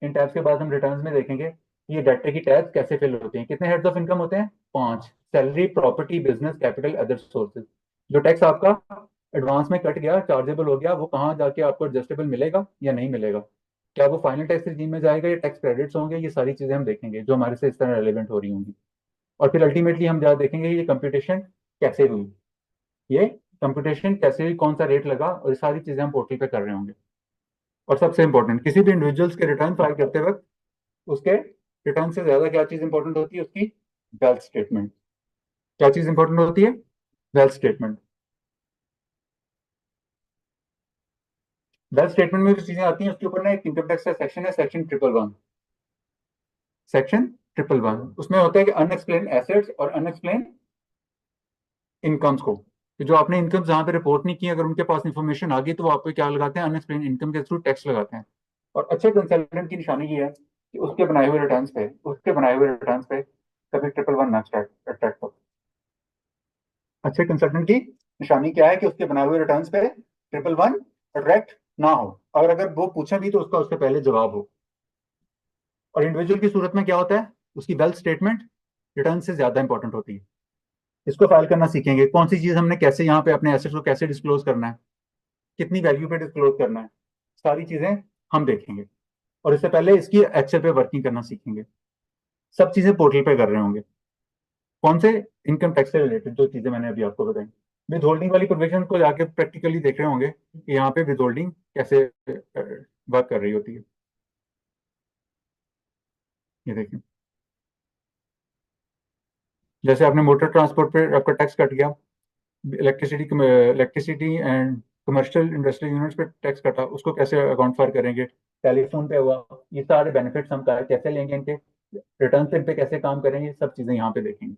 इन टैब्स के बाद हम रिटर्न्स में देखेंगे कि ये डेटा की टैब्स कैसे फिल होती हैं। कितने हेड्स ऑफ इनकम होते हैं? 5। Salary, property, business, capital, other sources. जो टैक्स आपका एडवांस में कट गया, चार्जेबल हो गया, वो कहाँ जाके आपको एडजस्टेबल मिलेगा या नहीं मिलेगा? क्या वो फाइनल टैक्स रिजीम में जाएगा या टैक्स क्रेडिट्स होंगे? ये सारी चीजें हम देखेंगे जो हमारे से इस तरह रेलिवेंट हो रही होंगी। और फिर अल्टीमेटली हम जहाँ देखेंगे ये कंप्यूटेशन कैसे हुई, ये कंप्यूटेशन कैसे हुई, कौन सा रेट लगा, और ये सारी चीजें हम पोर्टल पे कर रहे होंगे। और सबसे इंपॉर्टेंट, किसी भी इंडिविजुअल्स के रिटर्न फाइल करते वक्त उसके रिटर्न से ज्यादा क्या चीज इंपॉर्टेंट होती है? उसकी वेल्थ स्टेटमेंट। क्या चीज इंपॉर्टेंट होती है? Wealth statement. वेल्थ स्टेटमेंट में जो चीजें आती हैं उसके ऊपर ना एक इनकम टैक्स का सेक्शन है, सेक्शन 111। सेक्शन 111 उसमें होता है कि अनएक्सप्लेन एसेट्स और अनएक्सप्लेन इनकम्स को, कि जो आपने इनकम जहां पे रिपोर्ट नहीं की, अगर उनके पास इंफॉर्मेशन आ गई तो वो आप पे क्या लगाते हैं? अनएक्सप्लेन इनकम के थ्रू टैक्स लगाते हैं। और अच्छे कंसल्टेंट की निशानी ये है कि उसके बनाए हुए रिटर्न पे कभी 111 ना अट्रैक्ट हो। अच्छे कंसल्टेंट की निशानी क्या है कि उसके बनाए हुए रिटर्न्स पे 111 अट्रैक्ट ना हो, और अगर वो पूछे भी तो उसका उससे पहले जवाब हो। और इंडिविजुअल की सूरत में क्या होता है, उसकी वेल्थ स्टेटमेंट रिटर्न से ज्यादा इंपॉर्टेंट होती है। इसको फाइल करना सीखेंगे, कौन सी चीज हमने कैसे यहाँ पे अपने एसेट्स को कैसे डिस्क्लोज करना है, कितनी वैल्यू पे डिस्क्लोज करना है, सारी चीजें हम देखेंगे। और इससे पहले इसकी एक्सेल पे वर्किंग करना सीखेंगे। सब चीजें पोर्टल पे कर रहे होंगे। कौन से, इनकम टैक्स से रिलेटेड जो चीजें मैंने अभी आपको बताई। विद होल्डिंग वाली प्रोविजन को जाके प्रैक्टिकली देख रहे होंगे कि यहाँ पे विद होल्डिंग कैसे वर्क कर रही होती है। ये देखिए, जैसे आपने मोटर ट्रांसपोर्ट पे आपका टैक्स कट गया, electricity and commercial industrial units पे टैक्स कटा, उसको कैसे अकाउंट फॉर करेंगे, टेलीफोन पे हुआ, ये सारे बेनिफिट्स हम कैसे लेंगे, इनके रिटर्न पे इन पे कैसे काम करेंगे, सब चीजें यहाँ पे देखेंगे।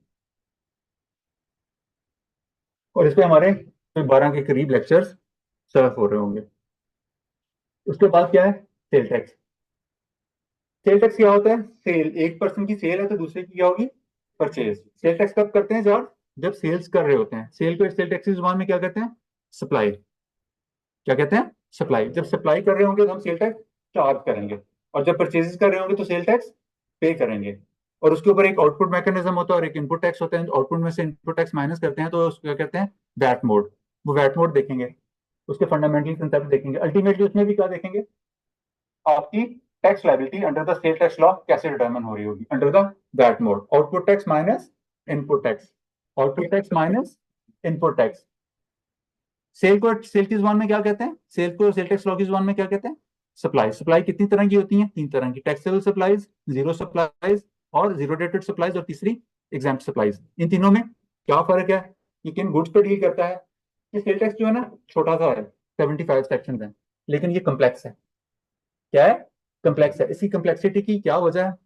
और इस पे हमारे 12 के करीब लेक्चर्स सर्व हो रहे होंगे। उसके बाद क्या है, सेल टैक्स। सेल टैक्स क्या होता है, सेल, एक पर्सन की सेल है तो दूसरे की क्या होगी, परचेज। सेल टैक्स कब करते हैं, जब सेल्स कर रहे होते हैं। सेल को सेल टैक्स की जुबान में क्या कहते हैं, सप्लाई। क्या कहते हैं, सप्लाई। जब सप्लाई कर रहे होंगे तो हम सेल टैक्स चार्ज करेंगे, और जब परचेजेस कर रहे होंगे तो सेल टैक्स पे करेंगे। और उसके ऊपर एक आउटपुट मैकेनिज्म होता है और एक इनपुट टैक्स होता है। आउटपुट में से इनपुट टैक्स माइनस करते हैं तो उसको क्या कहते हैं, वैट मोड। वो वैट मोड देखेंगे, उसके फंडामेंटल कंसेप्ट देखेंगे। अल्टीमेटली उसमें भी क्या देखेंगे, आपकी tax liability under the sale tax law कैसे डिटरमिन हो रही होगी, under the VAT mode. Output tax minus input tax, output tax minus input tax. Sale को सेल की जुबान में क्या कहते हैं, सेल को सेल टैक्स लॉ की जुबान में क्या कहते हैं, सप्लाई। सप्लाई कितनी तरह की होती है, 3 तरह की, टैक्सेबल सप्लाईज, जीरो सप्लाईज और जीरो डेटेड सप्लाईज, और तीसरी एग्जाम्प्ट सप्लाईज। इन तीनों में क्या फर्क है, ये किन गुड्स पे डील करता है। ये सेल टैक्स जो है ना छोटा सा है, 75 सेक्शन है, लेकिन ये कम्प्लेक्स है। क्या है, कम्प्लेक्स है। इसकी कम्प्लेक्सिटी की क्या वजह है,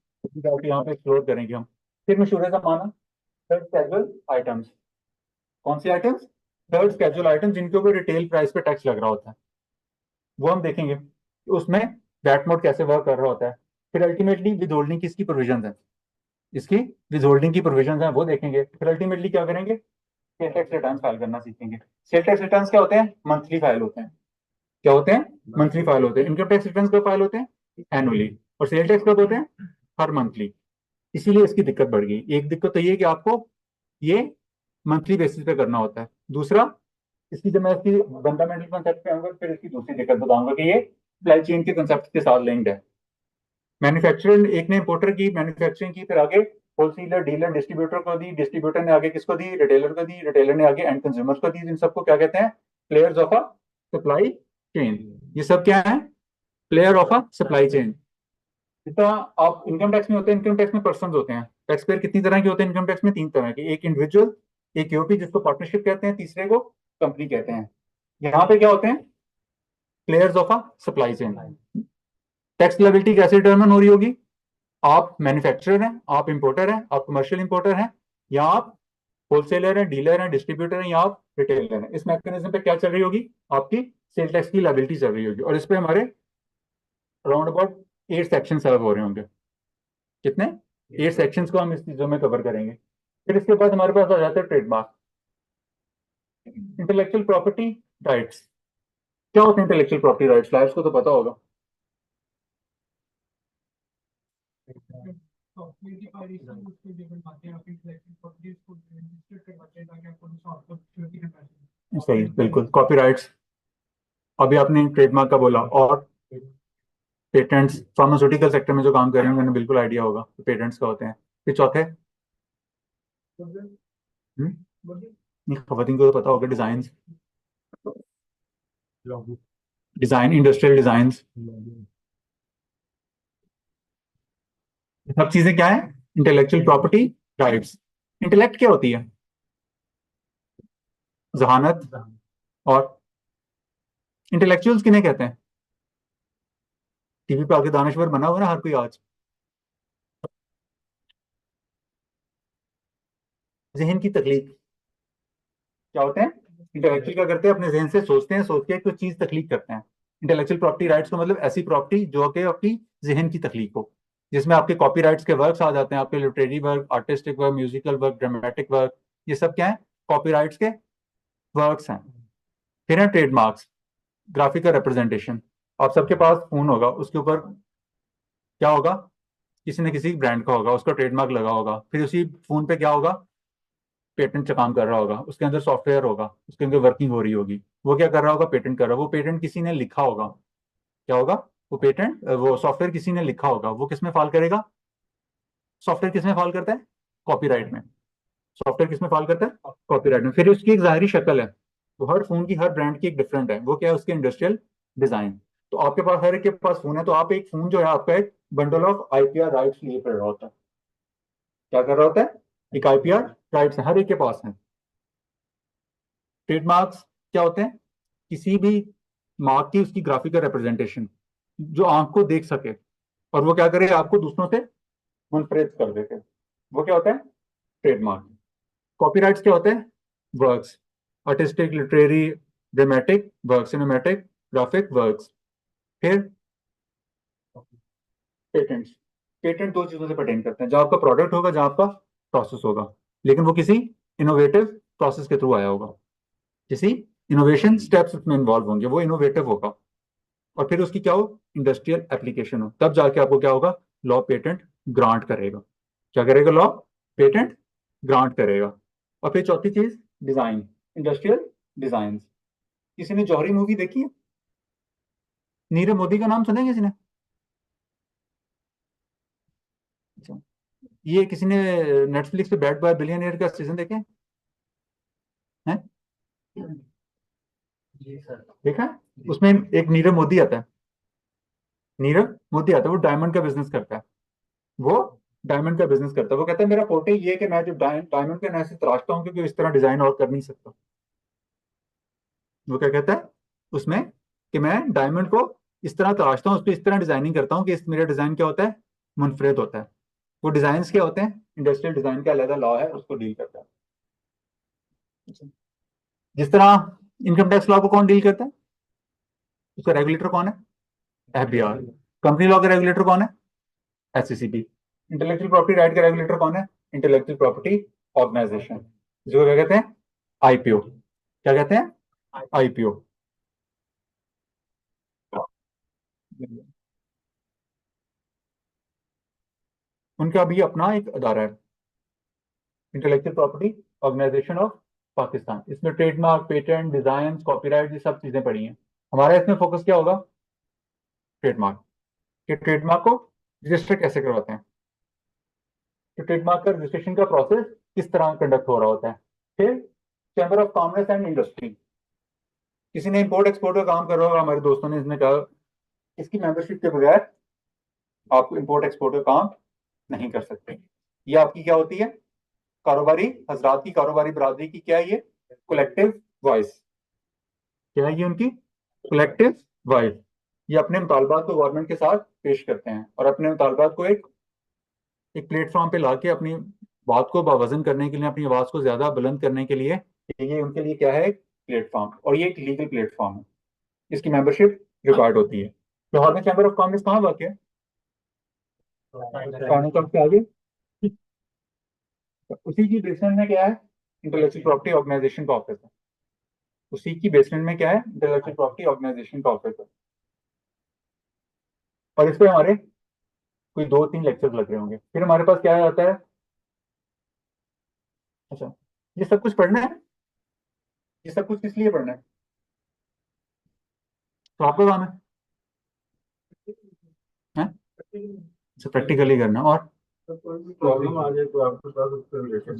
यहाँ पे एक्सप्लोर करेंगे हम। फिर मशहूर है जमाना थर्ड कैजुअल आइटम्स। कौन सी आइटम्स, थर्ड कैजुअल आइटम्स, जिनके ऊपर रिटेल प्राइस पे टैक्स लग रहा होता है, वो हम देखेंगे। उसमें वैट मोड कैसे वर्क कर रहा होता है। फिर अल्टीमेटली विद होल्डिंग किसकी प्रोविजन है, इसकी विद होल्डिंग की प्रोविजन है, वो देखेंगे। फिर अल्टीमेटली क्या करेंगे, सेल टैक्स रिटर्न फाइल करना सीखेंगे। सेल टैक्स रिटर्न क्या होते हैं, मंथली फाइल होते हैं। क्या होते हैं, मंथली फाइल होते हैं। इनकम टैक्स रिटर्न कब फाइल होते हैं, एनुअली। और सेल टैक्स कब होते हैं, हर मंथली। इसीलिए इसकी दिक्कत बढ़ गई। एक दिक्कत तो ये कि आपको ये मंथली बेसिस पे करना होता है। दूसरा, इसकी जब मैं इसकी फंडामेंटल कॉन्सेप्ट पे आऊंगा फिर इसकी दूसरी दिक्कत बताऊंगा कि ये सप्लाई चेन के कॉन्सेप्ट के साथ लिंक्ड है। मैन्युफैक्चरर, एक ने इंपोर्टर की मैन्युफैक्चरिंग की, फिर आगे होलसेलर, डीलर, डिस्ट्रीब्यूटर को दी, डिस्ट्रीब्यूटर ने आगे किसको दी, रिटेलर को दी, रिटेलर ने आगे एंड कंज्यूमर को दी। इन सबको क्या कहते हैं, players of a supply chain. ये सब क्या है, player of a supply chain. जितना आप इनकम टैक्स में होते हैं, इनकम टैक्स में पर्सन होते हैं। टैक्स पेयर कितनी तरह के होते हैं इनकम टैक्स में, 3 तरह के, एक इंडिविजुअल, एक यूपी जिसको पार्टनरशिप कहते हैं, तीसरे को कंपनी कहते हैं। यहाँ पे क्या होते हैं, players of a supply chain. Tax liability कैसे डिटरमिन हो रही होगी, आप मैन्युफैक्चरर हैं, आप इंपोर्टर हैं, आप कमर्शियल इंपोर्टर हैं, या आप होलसेलर हैं, डीलर हैं, डिस्ट्रीब्यूटर हैं, या आप रिटेलर हैं। इस मैकेनिज्म पे क्या चल रही होगी, आपकी सेल टैक्स की लायबिलिटी चल रही होगी। और इस पे हमारे अराउंड अबाउट 8 सेक्शन सर्व हो रहे होंगे। कितने, 8 सेक्शंस को हम इस चीजों में कवर करेंगे। फिर इसके बाद हमारे पास आ जाते हैं ट्रेडमार्क, इंटेलेक्चुअल प्रॉपर्टी राइट्स। क्या होते हैं इंटेलेक्चुअल प्रॉपर्टी राइट्स, लाइफ को तो पता होगा। सही, बिल्कुल, कॉपीराइट्स। अभी आपने ट्रेडमार्क का बोला, और पेटेंट्स, फार्मास्यूटिकल सेक्टर में जो काम कर रहे हैं उन्हें बिल्कुल आइडिया होगा कि पेटेंट्स का होते हैं। फिर चौथे, नहीं खवतिन को तो पता होगा, डिजाइन, डिजाइन, इंडस्ट्रियल डिजाइन, सब चीजें क्या है, इंटेलेक्चुअल प्रॉपर्टी राइट्स। इंटेलेक्ट क्या होती है, जहानत। और इंटेलेक्चुअल्स किन्हें कहते हैं, टीवी पे आके दानश्वर बना हुआ ना हर कोई आज। जहन की तकलीफ क्या होते हैं, इंटेलेक्चुअल क्या करते हैं, अपने जहन से सोचते हैं, सोच के कुछ चीज तख्लीक करते हैं। इंटेलेक्चुअल प्रॉपर्टी राइट्स का मतलब ऐसी प्रॉपर्टी जो कि आपकी जहन की तख्लीक हो, जिसमें आपके कॉपीराइट्स के वर्क्स आ जाते हैं, आपके literary work, artistic work, musical work, dramatic work, ये सब क्या है, कॉपीराइट्स के वर्क्स हैं। फिर है ट्रेडमार्क्स, ग्राफिकल रिप्रेजेंटेशन। आप सबके पास फोन होगा, उसके ऊपर क्या होगा, किसी न किसी ब्रांड का होगा, उसका ट्रेडमार्क लगा होगा। फिर उसी फोन पे क्या होगा, पेटेंट से काम कर रहा होगा, उसके अंदर सॉफ्टवेयर होगा, उसके अंदर वर्किंग हो रही होगी। वो क्या कर रहा होगा, पेटेंट कर रहा होगा। वो पेटेंट किसी ने लिखा होगा, क्या होगा, वो पेटेंट, वो सॉफ्टवेयर किसी ने लिखा होगा। वो किस में फॉल करेगा, सॉफ्टवेयर किस में फॉल करता है, कॉपीराइट में। सॉफ्टवेयर किस में फॉल करता है, कॉपीराइट में। फिर उसकी एक जाहिरी शक्ल है, तो हर फोन की, हर ब्रांड की एक डिफरेंट है। वो क्या है, उसके इंडस्ट्रियल डिजाइन। तो आपके पास, हर एक के पास फोन है, तो आप एक फोन जो है आपका एक बंडल ऑफ आईपीआर राइट्स लिए कर रहा होता है। क्या कर रहा होता है, एक आईपीआर राइट्स हर एक के पास है। ट्रेडमार्क्स क्या होते हैं, किसी भी मार्क की उसकी ग्राफिकल रिप्रेजेंटेशन जो आंख को देख सके, और वो क्या करे, आपको दूसरों से मुनफरिद कर देते, वो क्या होता है, ट्रेडमार्क। कॉपीराइट्स क्या होते हैं, works, artistic, literary, dramatic work, cinematic, graphic works. फिर पेटेंट्स, पेटेंट दो चीजों से पर्टेन करते हैं, जहां आपका प्रोडक्ट होगा, जहां आपका प्रोसेस होगा, लेकिन वो किसी इनोवेटिव प्रोसेस के थ्रू आया होगा, किसी इनोवेशन स्टेप्स उसमें इन्वॉल्व होंगे, वो इनोवेटिव होगा। और फिर उसकी क्या हो, इंडस्ट्रियल एप्लीकेशन हो, तब जाके आपको क्या होगा, लॉ पेटेंट ग्रांट करेगा। क्या करेगा, लॉ पेटेंट ग्रांट करेगा। और फिर चौथी चीज, डिजाइन, इंडस्ट्रियल डिजाइन। किसी ने जौहरी मूवी देखी है, नीरव मोदी का नाम सुना है किसी ने? अच्छा, ये किसी ने नेटफ्लिक्स पे बैड बॉय बिलियनियर का सीजन देखे हैं? जी सर। देखा है? उसमें एक नीरव मोदी आता है, नीरव मोदी आता है, वो डायमंड का बिजनेस करता है। वो डायमंड का बिजनेस करता है। वो कहता है मेरा फोटे ये है कि मैं जो डायमंड के नैसे तराशता हूँ, क्योंकि इस तरह डिजाइन और कर नहीं सकता। वो क्या कहता है उसमें, कि मैं डायमंड को इस तरह तराशता हूँ, उस पर इस तरह डिजाइनिंग करता हूँ कि इस मेरा डिजाइन क्या होता है, मुनफरिद होता है। वो डिजाइन क्या होते हैं, इंडस्ट्रियल डिजाइन का अलग लॉ है, उसको डील करता है। जिस तरह इनकम टैक्स लॉ को कौन डील करता है, उसका रेगुलेटर कौन है, एफबीआर। कंपनी लॉ का रेगुलेटर कौन है, एससीसीबी। इंटेलेक्चुअल प्रॉपर्टी राइट का रेगुलेटर कौन है, इंटेलेक्चुअल प्रॉपर्टी ऑर्गेनाइजेशन, जो क्या कहते हैं, आईपीओ। क्या कहते हैं, आईपीओ। उनका भी अपना एक अदारा है, intellectual property organisation of Pakistan. इसमें ट्रेडमार्क, पेटेंट, डिजाइन, कॉपीराइट, ये सब चीजें पड़ी हैं। हमारा इसमें फोकस क्या होगा, ट्रेडमार्क, कि ट्रेडमार्क को रजिस्टर कैसे करवाते हैं, तो ट्रेडमार्क का रजिस्ट्रेशन का प्रोसेस किस तरह कंडक्ट हो रहा होता है। फिर chamber of commerce and industry, किसी ने इंपोर्ट एक्सपोर्ट का काम कर रहा होगा, हमारे दोस्तों ने इसने कहा इसकी मेंबरशिप के बगैर आप इंपोर्ट एक्सपोर्ट का काम नहीं कर सकते। ये आपकी क्या होती है, कारोबारी हजरात की, कारोबारी बरादरी की क्या है ये, कलेक्टिव वॉइस। क्या है ये, उनकी कलेक्टिव वॉइस। ये अपने मुतालबात को गवर्नमेंट के साथ पेश करते हैं, और अपने मुतालबात को एक एक प्लेटफॉर्म पे लाके अपनी बात को बावजन करने के लिए, अपनी आवाज को ज्यादा बुलंद करने के लिए, ये उनके लिए क्या है, एक प्लेटफॉर्म। और ये एक लीगल प्लेटफॉर्म है, इसकी मेंबरशिप रिक्वायर्ड होती है। लाहौर में चैम्बर ऑफ कॉमर्स कहाँ वाक़ है, कानून का के आगे। उसी की बेसमेंट में क्या है, इंटेलेक्चुअल प्रॉपर्टी ऑर्गेनाइजेशन का ऑफिस है। उसी की बेसमेंट में क्या है, इंटेलेक्चुअल प्रॉपर्टी ऑर्गेनाइजेशन का ऑफिस है। और इस पे हमारे कोई 2-3 लेक्चर लग रहे होंगे। फिर हमारे पास क्या आता है, अच्छा, ये सब कुछ पढ़ना है, ये सब कुछ किस लिए पढ़ना है, तो आपका काम है? अच्छा, प्रैक्टिकली करना। और तो कोई भी प्रॉब्लम आ जाए तो आपके पास उससे रिलेटेड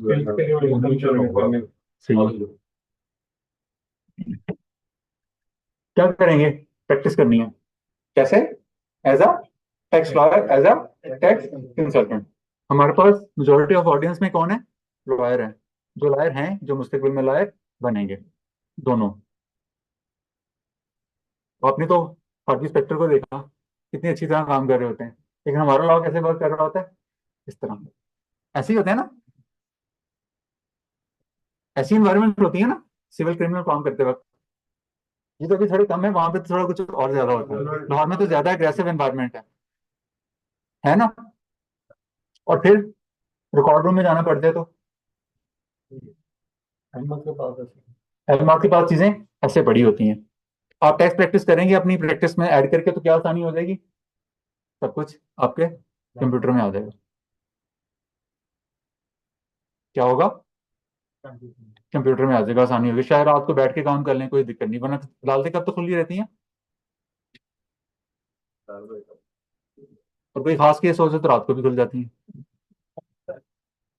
सही, क्या करेंगे, प्रैक्टिस करनी है, कैसे, as a tax lawyer, as a tax consultant. हमारे पास मेजोरिटी ऑफ ऑडियंस में कौन है, लॉयर है, जो लॉयर हैं, जो मुस्तकबिल में लॉयर बनेंगे, दोनों। आपने तो फर्जी सेक्टर को देखा, कितनी अच्छी तरह काम कर रहे होते हैं, लेकिन हमारा लॉ कैसे वर्क कर रहा होता है, इस तरह। ऐसे ही होते हैं ना, ऐसी इन्वायरमेंट होती है ना सिविल क्रिमिनल काम करते वक्त। ये तो अभी थोड़े कम है, वहां पे तो थोड़ा कुछ और ज्यादा होता है। लाहौर में तो ज्यादा एग्रेसिव एनवायरमेंट है ना। और फिर रिकॉर्ड रूम में जाना पड़ता है, तो अहमद के पास एलमार्क के पास चीजें ऐसे पड़ी होती हैं। आप टैक्स प्रैक्टिस करेंगे अपनी प्रैक्टिस में ऐड करके, तो क्या आसानी हो जाएगी, सब कुछ आपके कंप्यूटर में आ जाएगा। क्या होगा, कंप्यूटर में आ जाएगा, आसानी होगी। शायद रात को बैठ के काम कर लें, कोई दिक्कत नहीं, वरना फिलहाल तक तो खुली रहती है, और कोई खास केस हो जाए तो रात को भी खुल जाती है,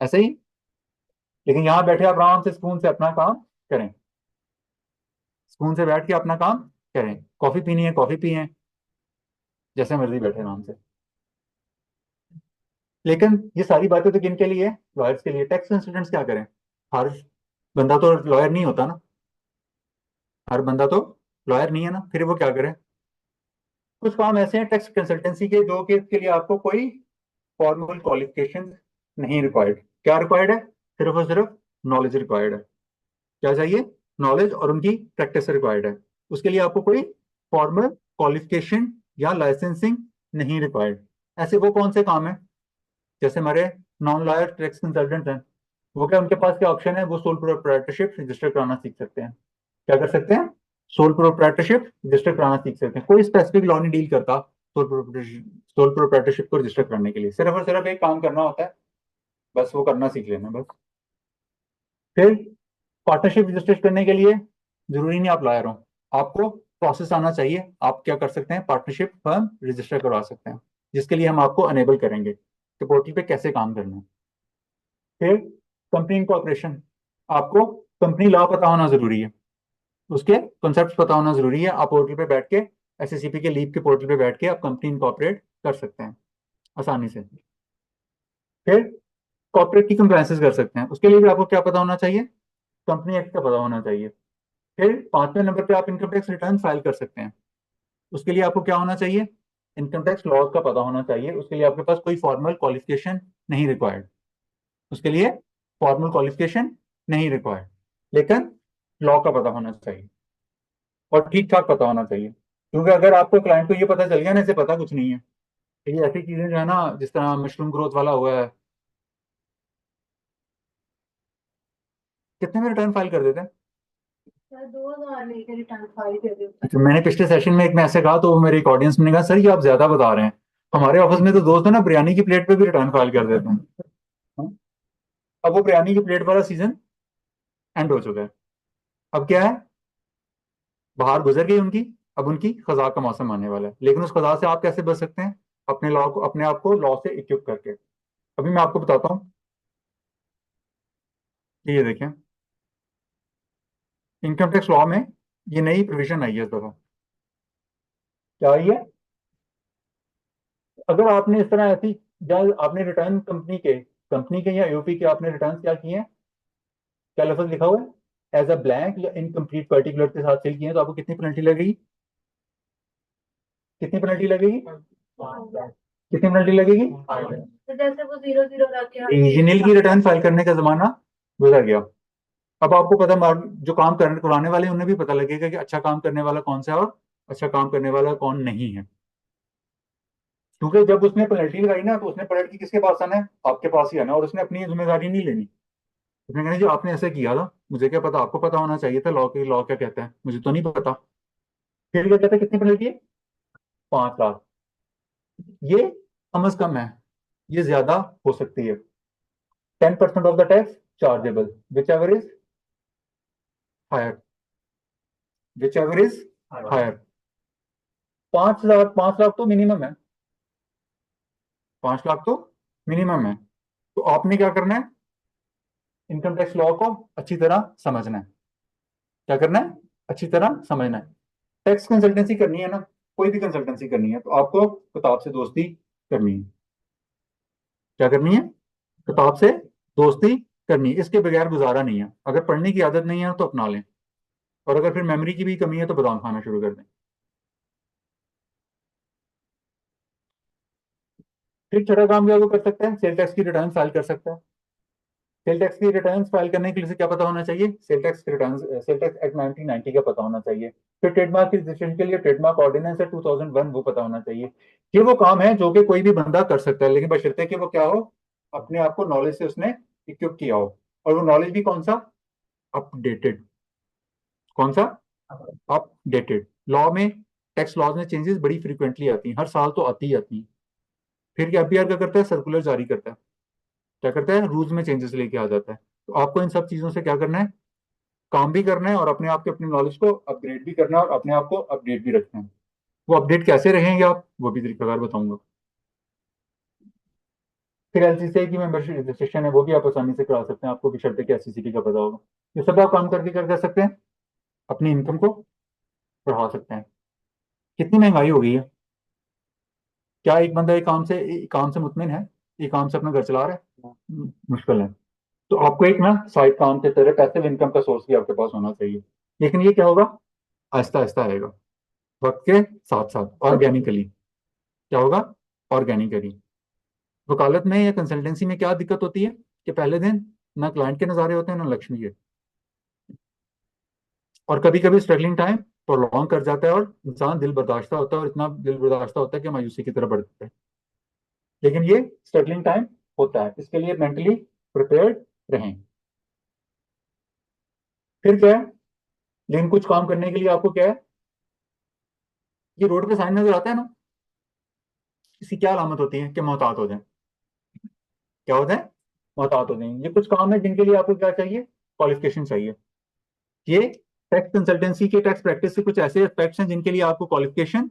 ऐसे ही। लेकिन यहाँ बैठे आप आराम से सुकून से अपना काम करें, सुकून से बैठ के अपना काम करें। कॉफी पीनी है कॉफी पिए, जैसे मर्जी बैठे आराम से। लेकिन ये सारी बातें तो किन के लिए, लॉयर्स के लिए। टैक्स कंसल्टेंट्स क्या करें, हर बंदा तो लॉयर नहीं होता ना, हर बंदा तो लॉयर नहीं है ना, फिर वो क्या करे। कुछ काम ऐसे हैं टैक्स कंसल्टेंसी के, जो कि इसके लिए आपको कोई फॉर्मल क्वालिफिकेशन नहीं रिक्वायर्ड। क्या रिक्वायर्ड है, सिर्फ और सिर्फ नॉलेज रिक्वायर्ड है। क्या चाहिए, नॉलेज, और उनकी प्रैक्टिस रिक्वायर्ड है। उसके लिए आपको कोई फॉर्मल क्वालिफिकेशन या लाइसेंसिंग नहीं रिक्वायर्ड। ऐसे वो कौन से काम है, जैसे हमारे नॉन लॉयर टैक्स कंसल्टेंट हैं, वो क्या, उनके पास क्या ऑप्शन है, वो सोल प्रोप्राइटरशिप रजिस्टर कराना सीख सकते हैं। क्या कर सकते हैं, सोल प्रोप्राइटरशिप रजिस्टर कराना सीख सकते हैं। कोई स्पेसिफिक लॉ नहीं डील करता सोल प्रोप्राइटरशिप को रजिस्टर करने के लिए, सिर्फ और सिर्फ एक काम करना होता है, बस वो करना सीख लेना बस। फिर पार्टनरशिप रजिस्टर करने के लिए जरूरी नहीं आप लॉयर हो, आपको प्रोसेस आना चाहिए। आप क्या कर सकते हैं, पार्टनरशिप फर्म रजिस्टर करवा सकते हैं, जिसके लिए हम आपको अनेबल करेंगे कि पोर्टल पे कैसे काम करना है। फिर कंपनी इनकॉर्पोरेशन, आपको कंपनी लॉ पता होना जरूरी है, उसके कॉन्सेप्ट पता होना जरूरी है। आप पोर्टल पे बैठ के, एसएससीपी के लीप के पोर्टल पे बैठ के आप कंपनी इनकॉर्पोरेट कर सकते हैं आसानी से। फिर कॉर्पोरेट की कंप्लायंसेस कर सकते हैं, उसके लिए भी आपको क्या पता होना चाहिए, कंपनी एक्ट का पता होना चाहिए। फिर 5वें नंबर पे आप इनकम टैक्स रिटर्न फाइल कर सकते हैं, उसके लिए आपको क्या होना चाहिए, इनकम टैक्स लॉज का पता होना चाहिए। उसके लिए आपके पास कोई फॉर्मल क्वालिफिकेशन नहीं रिक्वायर्ड, उसके लिए फॉर्मल क्वालिफिकेशन नहीं रिक्वायर्ड, लेकिन लॉ का पता होना चाहिए और ठीक ठाक पता होना चाहिए। क्योंकि अगर आपको क्लाइंट को ये पता चल गया ना इसे पता कुछ नहीं है, तो ये ऐसी चीजें जो है ना, जिस तरह मशरूम ग्रोथ वाला हुआ है, कितने में रिटर्न फाइल कर देते हैं। 2000 लेकर रिटर्न फाइल कर देते तो मैंने पिछले सेशन में एक में ऐसे कहा, तो मेरे एक ऑडियंस ने कहा, सर ये आप ज्यादा बता रहे हैं, हमारे ऑफिस में तो दोस्त है ना बिरयानी की प्लेट पे भी रिटर्न फाइल कर देते हैं। हाँ? अब वो बिरयानी की प्लेट वाला सीजन एंड हो चुका है, अब क्या है, बाहर गुजर गई उनकी, अब उनकी खजा का मौसम आने वाला है। लेकिन उस खजा से आप कैसे बच सकते हैं, अपने लॉ को, अपने आप को लॉ से इक्विप करके। अभी मैं आपको बताता हूँ, ये देखें, इनकम टैक्स लॉ में ये नई प्रोविजन आई है इस दफा। क्या आई है, अगर आपने इस तरह ऐसी, जब आपने रिटर्न कंपनी के या यूपी के आपने रिटर्न क्या किए हैं, क्या लफ्ज लिखा हुआ है, एज अ ब्लैंक या इनकम्प्लीट पर्टिकुलर के साथ फिल किए हैं, तो आपको कितनी पेनल्टी लगेगी, कितनी पेनल्टी लगेगी, कितनी पेनल्टी लगेगी। तो जैसे वो 00 रखे इंजीनियर की रिटर्न फाइल करने का जमाना गुजर गया। अब आपको पता, जो काम कराने वाले हैं उन्हें भी पता लगेगा कि अच्छा काम करने वाला कौन सा है और अच्छा काम करने वाला कौन नहीं है। क्योंकि जब उसने पेनल्टी लगाई ना, तो उसने पलट के किसके पास आना है, आपके पास ही आना, और उसने अपनी जिम्मेदारी नहीं लेनी। उसने कहना जी आपने ऐसे किया था, मुझे क्या पता, आपको पता होना चाहिए था लॉ क्या कहता है, मुझे तो नहीं पता। फिर क्या कहता है, कितनी पेनल्टी है, 5 लाख। ये कम अज कम है, ये ज्यादा हो सकती है। 10% of the tax chargeable, whichever is higher, whichever is higher. 5 lakh, 5 lakh तो मिनिमम है, 5 लाख तो मिनिमम है। तो आपने क्या करना है, इनकम टैक्स लॉ को अच्छी तरह समझना है। क्या करना है, अच्छी तरह समझना है। टैक्स कंसल्टेंसी करनी है ना, कोई भी कंसल्टेंसी करनी है, तो आपको किताब से दोस्ती करनी है। क्या करनी है, किताब से दोस्ती करनी है, इसके बगैर गुजारा नहीं है। अगर पढ़ने की आदत नहीं है तो अपना लें, और अगर फिर मेमोरी की भी कमी है तो बादाम खाना शुरू कर दें। फिर छोटा काम क्या वो कर सकते हैं, सेल टैक्स की रिटर्न फाइल कर सकता है। सेल टैक्स की रिटर्न फाइल करने के लिए क्या पता होना चाहिए, sale tax return, sale tax act 1990 का पता होना चाहिए। फिर ट्रेडमार्क की रजिस्ट्रेशन के लिए ट्रेडमार्क ऑर्डिनेंस है 2001, वो पता होना चाहिए। ये वो काम है जो कि कोई भी बंदा कर सकता है, लेकिन बशर्ते कि वो क्या हो, अपने आप को नॉलेज से उसने इक्विप किया हो। और वो नॉलेज भी कौन सा, अपडेटेड, कौन सा? अपडेटेड। लॉ में, टैक्स लॉज में चेंजेस बड़ी फ्रीक्वेंटली आती हैं, हर साल तो आती ही आती हैं। फिर क्या एफबीआर क्या करता है? सर्कुलर जारी करता है। क्या करता है? रूल्स में चेंजेस लेके आ जाता है। तो आपको इन सब चीजों से क्या करना है? काम भी करना है और अपने आप के अपनी नॉलेज को अपग्रेड भी करना है और अपने आप को अपडेट भी रखना है। वो अपडेट कैसे रहेंगे आप, वो भी तरीकाकार बताऊंगा। फिर एलसीसीआई की मेंबरशिप रजिस्ट्रेशन है, वो भी आप आसानी से करा सकते हैं, आपको भी शर्त कि एससीसीटी का पता होगा। ये सब आप काम करके कर सकते हैं, अपनी इनकम को बढ़ा सकते हैं। कितनी महंगाई हो गई है, क्या एक बंदा एक काम से मुतमिन है, एक काम से अपना घर चला रहा है? मुश्किल है। तो आपको एक ना साइड काम के तरह पैसिव इनकम का सोर्स भी आपके पास होना चाहिए। लेकिन ये क्या होगा? आहिस्ता आहिस्ता आएगा, वक्त के साथ साथ, ऑर्गेनिकली। क्या होगा? ऑर्गेनिकली। वकालत में या कंसल्टेंसी में क्या दिक्कत होती है कि पहले दिन ना क्लाइंट के नज़ारे होते हैं ना लक्ष्मी के, और कभी कभी स्ट्रगलिंग टाइम प्रोलॉन्ग कर जाता है और इंसान दिल बर्दाश्ता होता है, और इतना दिल बर्दाश्ता होता है कि मायूसी की तरफ बढ़ जाता है। लेकिन ये स्ट्रगलिंग टाइम होता है, इसके लिए मेंटली प्रिपेयर्ड रहें। फिर क्या है? लेकिन कुछ काम करने के लिए आपको क्या है, ये रोड पे साइन नजर आता है ना, इसकी क्या अलामत होती है? कि मोहतात हो जाए। क्या होता है? मोहतात हो जाए। ये कुछ काम है जिनके लिए आपको क्या चाहिए? क्वालिफिकेशन चाहिए। ये टैक्स कंसल्टेंसी के टैक्स प्रैक्टिस से कुछ ऐसे एस्पेक्ट्स हैं जिनके लिए आपको क्वालिफिकेशन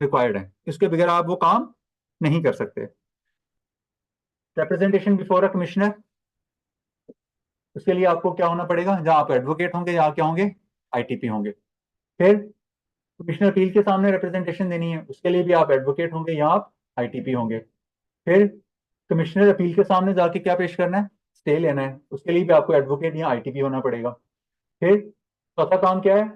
रिक्वायर्ड है, इसके बगैर आप वो काम नहीं कर सकते। रिप्रेजेंटेशन बिफोर अ कमिश्नर, उसके लिए आपको क्या होना पड़ेगा? जहां आप एडवोकेट होंगे या क्या होंगे? आईटीपी होंगे। फिर कमिश्नर अपील के सामने रिप्रेजेंटेशन देनी है, उसके लिए भी आप एडवोकेट होंगे या आप आईटीपी होंगे। फिर कमिश्नर अपील के सामने जाके क्या पेश करना है? स्टे लेना है, उसके लिए भी आपको एडवोकेट या आईटीपी होना पड़ेगा। फिर चौथा काम क्या है?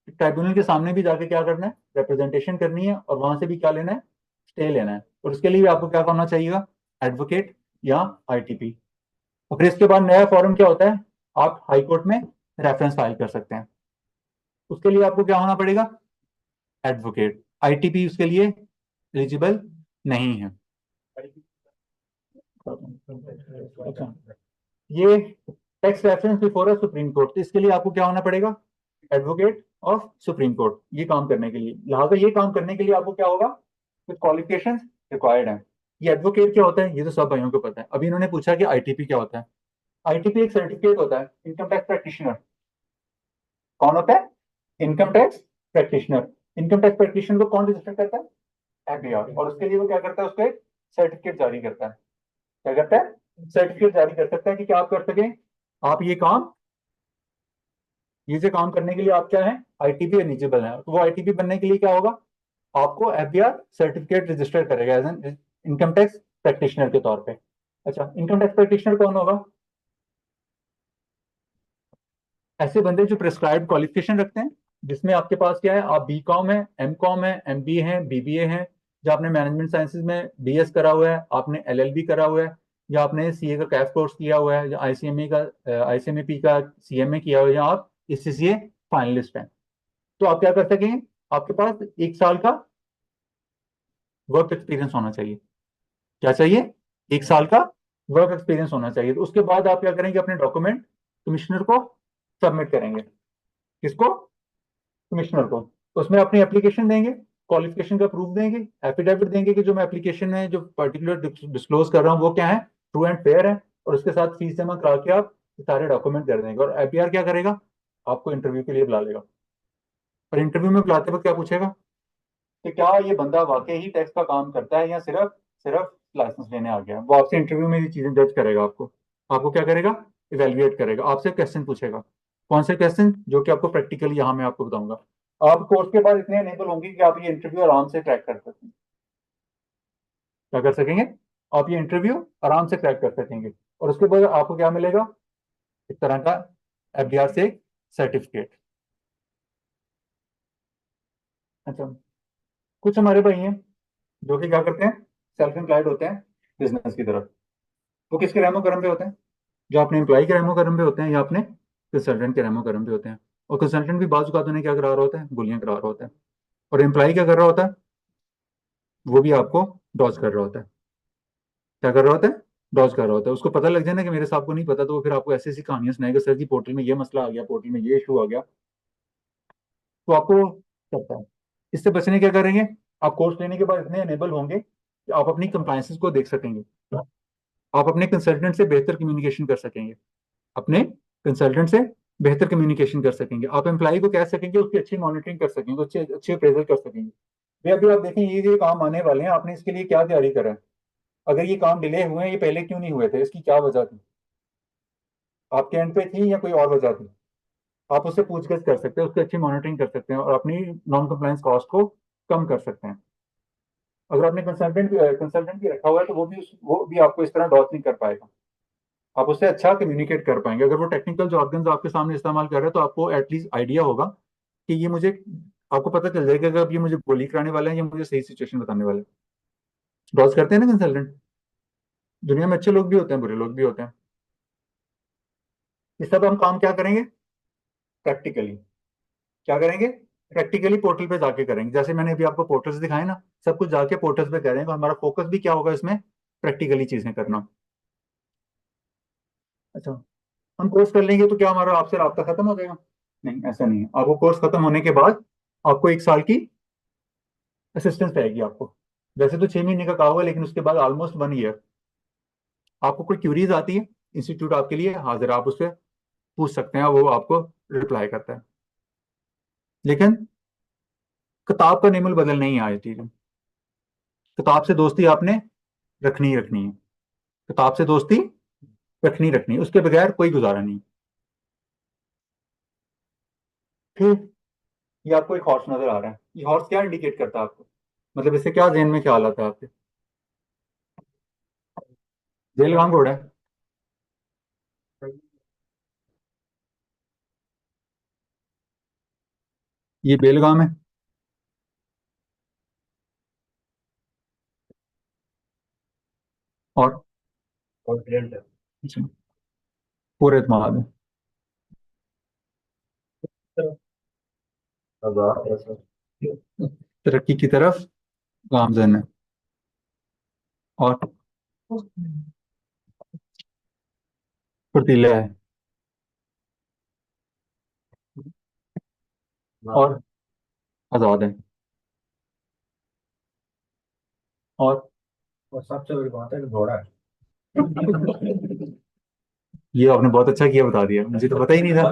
ट्राइब्यूनल के सामने भी जाके क्या करना है? रिप्रेजेंटेशन करनी है, और वहां से भी क्या लेना है? स्टे लेना है, और उसके लिए भी आपको क्या करना चाहिए? एडवोकेट या आईटीपी। और फिर इसके बाद नया फॉर्म क्या होता है? आप हाई कोर्ट में रेफरेंस फाइल कर सकते हैं, उसके लिए आपको क्या होना पड़ेगा? एडवोकेट। आईटीपी उसके लिए एलिजिबल नहीं है। अच्छा, ये tax reference before supreme court, तो इसके लिए आपको क्या होना पड़ेगा? Advocate of supreme court. ये काम करने के लिए, लिहाजा ये काम करने के लिए आपको क्या होगा? कुछ क्वालिफिकेशंस रिक्वायर्ड है। ये एडवोकेट क्या होता है ये तो सब भाइयों को पता है। अभी इन्होंने पूछा कि आईटीपी क्या होता है। आईटीपी एक सर्टिफिकेट होता है, इनकम टैक्स प्रैक्टिशनर। कौन होता है? Income tax practitioner. Income tax practitioner को कौन रजिस्टर करता है? एफबीआर। और उसके लिए वो क्या करता है? उसको एक सर्टिफिकेट जारी करता है। क्या करता है? सर्टिफिकेट जारी कर सकता है कि क्या आप कर सकें, आप ये काम, ये जो काम करने के लिए आप क्या है? आईटीपी एलिजिबल है। तो वो आईटीपी बनने के लिए क्या होगा? आपको एफबीआर सर्टिफिकेट रजिस्टर करेगा as an income tax practitioner के तौर पे। अच्छा, इनकम टैक्स प्रैक्टिशनर कौन होगा? ऐसे बंदे जो प्रिस्क्राइब्ड क्वालिफिकेशन रखते हैं, जिसमें आपके पास क्या है? आप बीकॉम है, एमकॉम है, एमबीए है, बीबीए है, या आपने मैनेजमेंट साइंसेज में बीएस करा हुआ है, आपने एलएलबी करा हुआ है, या आपने सीए का कैफ कोर्स किया हुआ है, या आईसीएमए का सीएमए किया हुआ है, या आप सीसीए फाइनलिस्ट हैं। तो आप क्या कर सकेंगे? आपके पास 1 साल का वर्क एक्सपीरियंस होना चाहिए। क्या चाहिए? 1 साल का वर्क एक्सपीरियंस होना चाहिए। तो उसके बाद आप क्या करेंगे? अपने डॉक्यूमेंट कमिश्नर को सबमिट करेंगे। किसको? कमिश्नर को। उसमें अपनी एप्लीकेशन देंगे, क्वालिफिकेशन का प्रूफ देंगे, एफिडेविट देंगे कि जो मैं एप्लीकेशन में जो पर्टिकुलर डिस्क्लोज कर रहा हूँ वो क्या है? ट्रू एंड फेयर है। और उसके साथ फीस जमा करा के आप सारे डॉक्यूमेंट कर देंगे। और एपीआर क्या करेगा? आपको इंटरव्यू के लिए बुला लेगा। और इंटरव्यू में बुलाते वक्त क्या पूछेगा कि क्या ये बंदा वाकई ही टैक्स का काम करता है या सिर्फ सिर्फ लाइसेंस लेने आ गया। वो आपसे इंटरव्यू में ये चीजें जज करेगा। आपको आपको क्या करेगा? इवेल्युएट करेगा। आपसे क्वेश्चन पूछेगा। कौन से क्वेश्चन? जो कि आपको प्रैक्टिकली यहाँ मैं आपको बताऊंगा। आप कोर्स के बाद इतने एनेबल होंगे कि आप ये इंटरव्यू आराम से क्रैक कर सकेंगे। क्या कर सकेंगे? आप ये इंटरव्यू आराम से क्रैक कर सकेंगे। और उसके बाद आपको क्या मिलेगा? इस तरह का एफडीआर से सर्टिफिकेट। अच्छा, कुछ हमारे भाई हैं जो कि क्या करते हैं? सेल्फ एम्प्लॉयड होते हैं बिजनेस की तरफ। वो किसके रहमो करम पे होते हैं? जो अपने एम्प्लॉय के रहमो करम पे होते हैं, या अपने कंसल्टेंट के रहमो करम पे होते हैं। और कंसल्टेंट भी बाजू औकात उन्हें क्या करा रहा होता है? गोलियां करा रहा होता है। और एम्प्लॉय क्या कर रहा होता है? वो भी आपको डॉज कर रहा होता है। क्या कर रहा होता है? डॉज कर रहा होता है, उसको पता लग जाए ना कि मेरे साहब को नहीं पता, तो वो फिर आपको ऐसी ऐसी कहानियां सुनाएगा, सर जी पोर्टल में ये मसला आ गया, पोर्टल में ये इशू आ गया, तो आपको करता है। इससे बचने क्या करेंगे, आप कोर्स लेने के बाद इतने एनेबल होंगे कि आप अपनी कंप्लायंसेस को देख सकेंगे, आप अपने कंसल्टेंट से बेहतर कम्युनिकेशन कर सकेंगे, अपने कंसल्टेंट से बेहतर कम्युनिकेशन कर सकेंगे, आप एम्प्लॉय को कह सकेंगे, उसकी अच्छी मॉनिटरिंग कर सकेंगे, अच्छे अच्छे अप्रेजल कर सकेंगे। ये अभी आप देखें, ये काम आने वाले हैं, आपने इसके लिए क्या तैयारी करा है, अगर ये काम डिले हुए हैं, ये पहले क्यों नहीं हुए थे, इसकी क्या वजह थी, आपके एंड पे थी या कोई और वजह थी, आप उससे पूछगछ कर सकते हैं, उसकी अच्छी मॉनिटरिंग कर सकते हैं और अपनी नॉन कंप्लायंस कॉस्ट को कम कर सकते हैं। अगर आपने कंसल्टेंट भी रखा हुआ है तो वो भी आपको इस तरह डॉट नहीं कर पाएगा, आप उससे अच्छा कम्युनिकेट कर पाएंगे। अगर वो टेक्निकल jargons आपके सामने इस्तेमाल कर रहे हैं तो आपको एटलीस्ट आइडिया होगा कि ये मुझे, आपको पता चल जाएगा कि अब ये मुझे गोली कराने वाले हैं या मुझे सही सिचुएशन बताने वाले हैं। डॉज करते हैं ना कंसल्टेंट, दुनिया में अच्छे लोग भी होते हैं, बुरे लोग भी होते हैं। इस सब हम काम क्या करेंगे, प्रैक्टिकली क्या करेंगे, प्रैक्टिकली पोर्टल पे जाके करेंगे, जैसे मैंने अभी आपको पोर्टल्स दिखाए ना, सब कुछ जाके पोर्टल्स पे करेंगे, हमारा फोकस भी क्या होगा इसमें, प्रैक्टिकली चीजें करना। अच्छा, हम कोर्स कर लेंगे तो क्या हमारा आपसे राब्ता खत्म हो जाएगा, नहीं ऐसा नहीं है, आपको कोर्स खत्म होने के बाद आपको 1 साल की असिस्टेंस रहेगी आपको, वैसे तो 6 महीने का कहा हुआ है, लेकिन उसके बाद ऑलमोस्ट 1 ईयर। आपको कोई क्यूरीज आती है, इंस्टीट्यूट आपके लिए हाजिर, आप उससे पूछ सकते हैं, वो आपको रिप्लाई करता है। लेकिन किताब का नियम बदल नहीं आए चीजें, किताब से दोस्ती आपने रखनी ही रखनी है, किताब से दोस्ती रखनी रखनी है, उसके बगैर कोई गुजारा नहीं। फिर ये आपको एक हॉर्स नजर आ रहा है, ये हॉर्स क्या इंडिकेट करता है आपको, मतलब इससे क्या जेहन में ख्याल आता है आपके, जेलगाम घोड़ा है, ये बेलगाम है, और कॉन्फिडेंट है। अच्छा, पूरे एतमाद है, आजाद है सर। तरक्की की तरफ गामजन है, और फुर्तीला है, और आजाद है, और और सबसे बड़ी बात है कि घोड़ा है। ये आपने बहुत अच्छा किया बता दिया, मुझे तो पता ही नहीं था।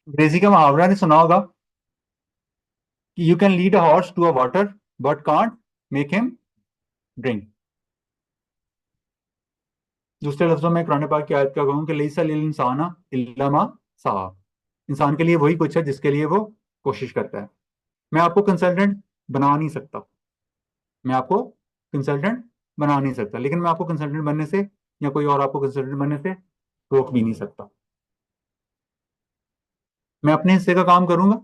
अंग्रेजी का मुहावरा ने सुना होगा कि you can lead a horse to a water but can't make him drink. दूसरे लफ्जों में कुरान पाक की आयत का कहूँ कि लैसा लिल इंसाना इल्ला मा सआ, इंसान के लिए वही कुछ है जिसके लिए वो कोशिश करता है। मैं आपको कंसल्टेंट बना नहीं सकता, मैं आपको कंसल्टेंट बना नहीं सकता, लेकिन मैं आपको कंसल्टेंट बनने से या कोई और आपको कंसल्टेंट बनने से रोक भी नहीं सकता। मैं अपने हिस्से का काम करूंगा,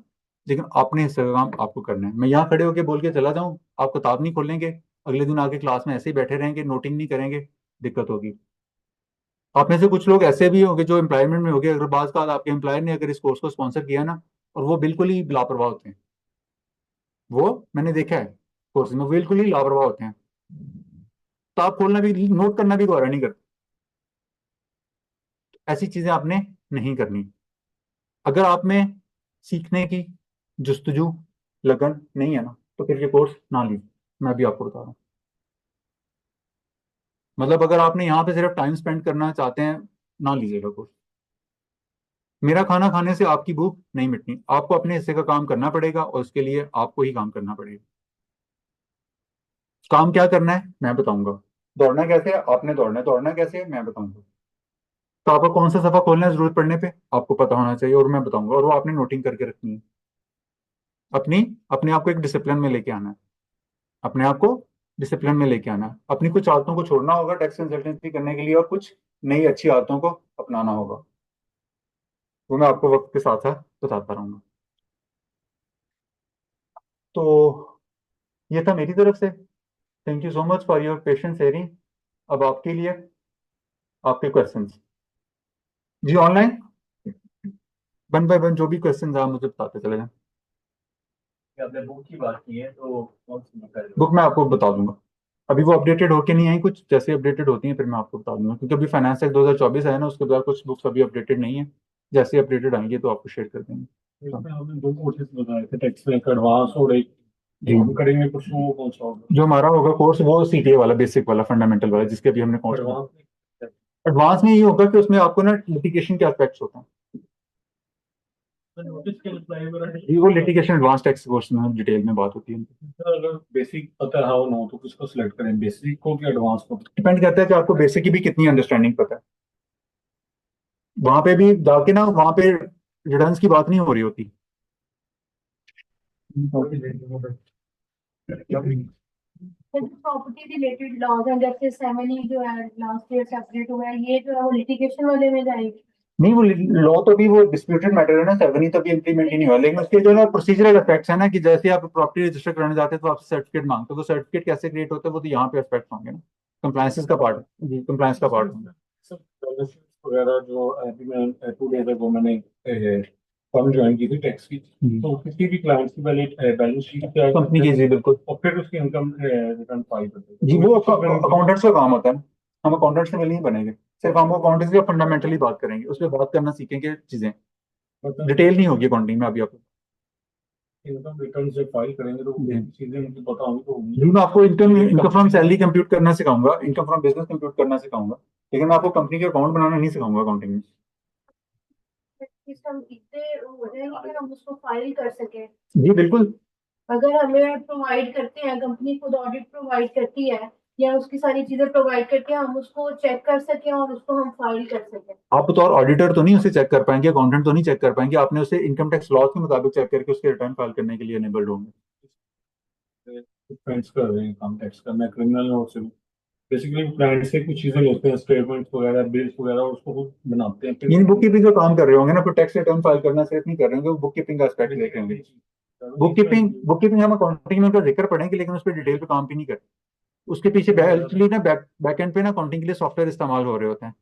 लेकिन अपने हिस्से का काम आपको करना है। मैं यहाँ खड़े होकर बोल के चला जाऊं, आप किताब नहीं खोलेंगे, अगले दिन आके क्लास में ऐसे ही बैठे रहेंगे, नोटिंग नहीं करेंगे, दिक्कत होगी। आप में से कुछ लोग ऐसे भी होंगे जो एम्प्लॉयमेंट में होंगे, अगर बाज का आपके एम्प्लॉयर ने अगर इस कोर्स को स्पॉन्सर किया ना, और वो बिल्कुल ही लापरवाह होते हैं, वो मैंने देखा है कोर्स में, बिल्कुल ही लापरवाह होते हैं, किताब खोलना भी, नोट करना भी गौर नहीं करते। ऐसी चीजें आपने नहीं करनी। अगर आप में सीखने की जुस्तजू, लगन नहीं है ना, तो फिर ये कोर्स ना लीजिए, मैं भी आपको बता रहा हूँ। मतलब अगर आपने यहाँ पे सिर्फ टाइम स्पेंड करना चाहते हैं, ना लीजिएगा कोर्स। मेरा खाना खाने से आपकी भूख नहीं मिटनी, आपको अपने हिस्से का काम करना पड़ेगा और उसके लिए आपको ही काम करना पड़ेगा। काम क्या करना है मैं बताऊंगा, दौड़ना कैसे है आपने दौड़ना है, दौड़ना कैसे है मैं बताऊंगा, तो आपको कौन सा सफा खोलना है जरूरत पड़ने पे आपको पता होना चाहिए, और मैं बताऊंगा, और वो आपने नोटिंग करके रखनी है। अपनी अपने आप को एक डिसिप्लिन में लेके आना है, अपने आप को डिसिप्लिन में लेके आना है, अपनी कुछ आदतों को छोड़ना होगा टैक्स कंसल्टेंसी करने के लिए, और कुछ नई अच्छी आदतों को अपनाना होगा, वो मैं आपको वक्त के साथ साथ बताता रहूंगा। तो ये था मेरी तरफ से, thank you so much for your patience hearing. अब आपके लिए आपके क्वेश्चंस, जी ऑनलाइन वन बाय वन जो भी क्वेश्चंस आप मुझे बताते चले जाएं। आपने बुक की बात की है, तो कौन सी बुक है? बुक मैं आपको बता दूंगा, अभी वो अपडेटेड होके नहीं आई, कुछ जैसे अपडेटेड होती हैं फिर मैं आपको बता दूंगा, क्योंकि अभी फाइनेंस एक्ट 2024 है ना, उसके बाद कुछ बुक्स अभी अपडेटेड नहीं है, जैसे अपडेटेड आएंगे तो आपको शेयर कर देंगे। इसमें आपने दो कोर्सेज बताए थे, टैक्स में एक एडवांस और एक जी। हम करेंगे कुछ, वो कौन सा होगा? जो हमारा होगा कोर्स वो सीटीए वाला, बेसिक वाला, फंडामेंटल वाला, जिसके अभी हमने कोर्स किया। एडवांस एडवांस में ये होगा कि उसमें आपको ना लिटिगेशन के एस्पेक्ट्स होते हैं, नोटिस के रिप्लाई वगैरह जी वो लिटिगेशन एडवांस टैक्स कोर्स में डिटेल में बात होती है। अगर बेसिक पता है हाउ नो, तो किसको सिलेक्ट करें, बेसिक को कि एडवांस को? डिपेंड करता है कि आपको बेसिक की भी कितनी अंडरस्टैंडिंग पता है, वहां पे भी जाके ना, वहां पे रिटर्न्स की बात नहीं हो रही होती। प्रॉपर्टी रिलेटेड लॉज हैं, जैसे 7E जो है लास्ट ईयर सेपरेट हुआ है, ये जो है वो लिटिगेशन वाले में जाएगी। नहीं, वो लॉ तो भी वो डिस्प्यूटेड मैटर है ना, 7 तो भी इम्प्लीमेंट ही नहीं हुआ, लेकिन उसके जो ना प्रोसीजरल एस्पेक्ट्स है ना, कि जैसे आप प्रॉपर्टी रजिस्टर कराने जाते हैं तो आपसे सर्टिफिकेट मांगते हो, तो सर्टिफिकेट कैसे क्रिएट होता है वो तो यहाँ पे एस्पेक्ट होंगे ना, कंप्लायंसेस का पार्ट, जी कंप्लायंस का पार्ट होंगे। वगैरह जो अभी मैं 2 days ago मैंने फर्म ज्वाइन की थी टैक्स की, तो किसी भी क्लाइंट की पहले बैलेंस शीट तैयार कंपनी की, जी बिल्कुल, और फिर उसकी इनकम रिटर्न फाइल करते हैं। जी वो अकाउंटेंट्स का काम होता है ना, हम अकाउंटेंट्स से मिल नहीं बनेंगे, सिर्फ हम अकाउंटेंट्स की फंडामेंटली बात करेंगे, उस पर बात करना सीखेंगे, चीजें डिटेल नहीं होगी अकाउंटिंग में अभी आपको। इनकम रिटर्न से फाइल करेंगे तो चीजें मुझे पता होंगी तो जी मैं आपको income income from salary compute करना सिखाऊंगा, इनकम फ्रॉम बिजनेस कंप्यूट करना सिखाऊंगा, लेकिन मैं आपको कंपनी के अकाउंट बनाना नहीं सिखाऊंगा अकाउंटिंग में। सिस्टम इतने हो जाएंगे कि हम उसको फाइल कर सकें। जी बिल्कुल, अगर हमें प्रोवाइड करते हैं, कंपनी खुद ऑडिट प्रोवाइड करती है या उसकी सारी चीजें प्रोवाइड करके हम उसको चेक कर सकें और उसको हम फाइल कर सकें। आप बतौर ऑडिटर तो नहीं उसे चेक कर पाएंगे, अकाउंटेंट तो नहीं चेक कर पाएंगे, आपने उसे इनकम टैक्स लॉ के मुताबिक चेक करके उसके रिटर्न फाइल करने के लिए एनेबल्ड होंगे। डिफेंस कर रहे हैं, काम टैक्स करना है, क्रिमिनल और सिविल। बेसिकली क्लाइंट से कुछ चीजें लेते हैं, स्टेटमेंट्स वगैरह, बिल्स वगैरह, उसको खुद बनाते हैं, इन बुक कीपिंग का काम कर रहे होंगे ना, फिर टैक्स रिटर्न फाइल करना सिर्फ नहीं कर रहे होंगे, वो बुक कीपिंग का एस्पेक्ट देख रहे होंगे। बुक कीपिंग हम अकाउंटिंग में उनका जिक्र पढ़ेंगे, लेकिन उस पर डिटेल पे काम भी नहीं करते। उसके पीछे एक्चुअली ना बैक एंड पे ना अकाउंटिंग के लिए सॉफ्टवेयर इस्तेमाल हो रहे होते हैं,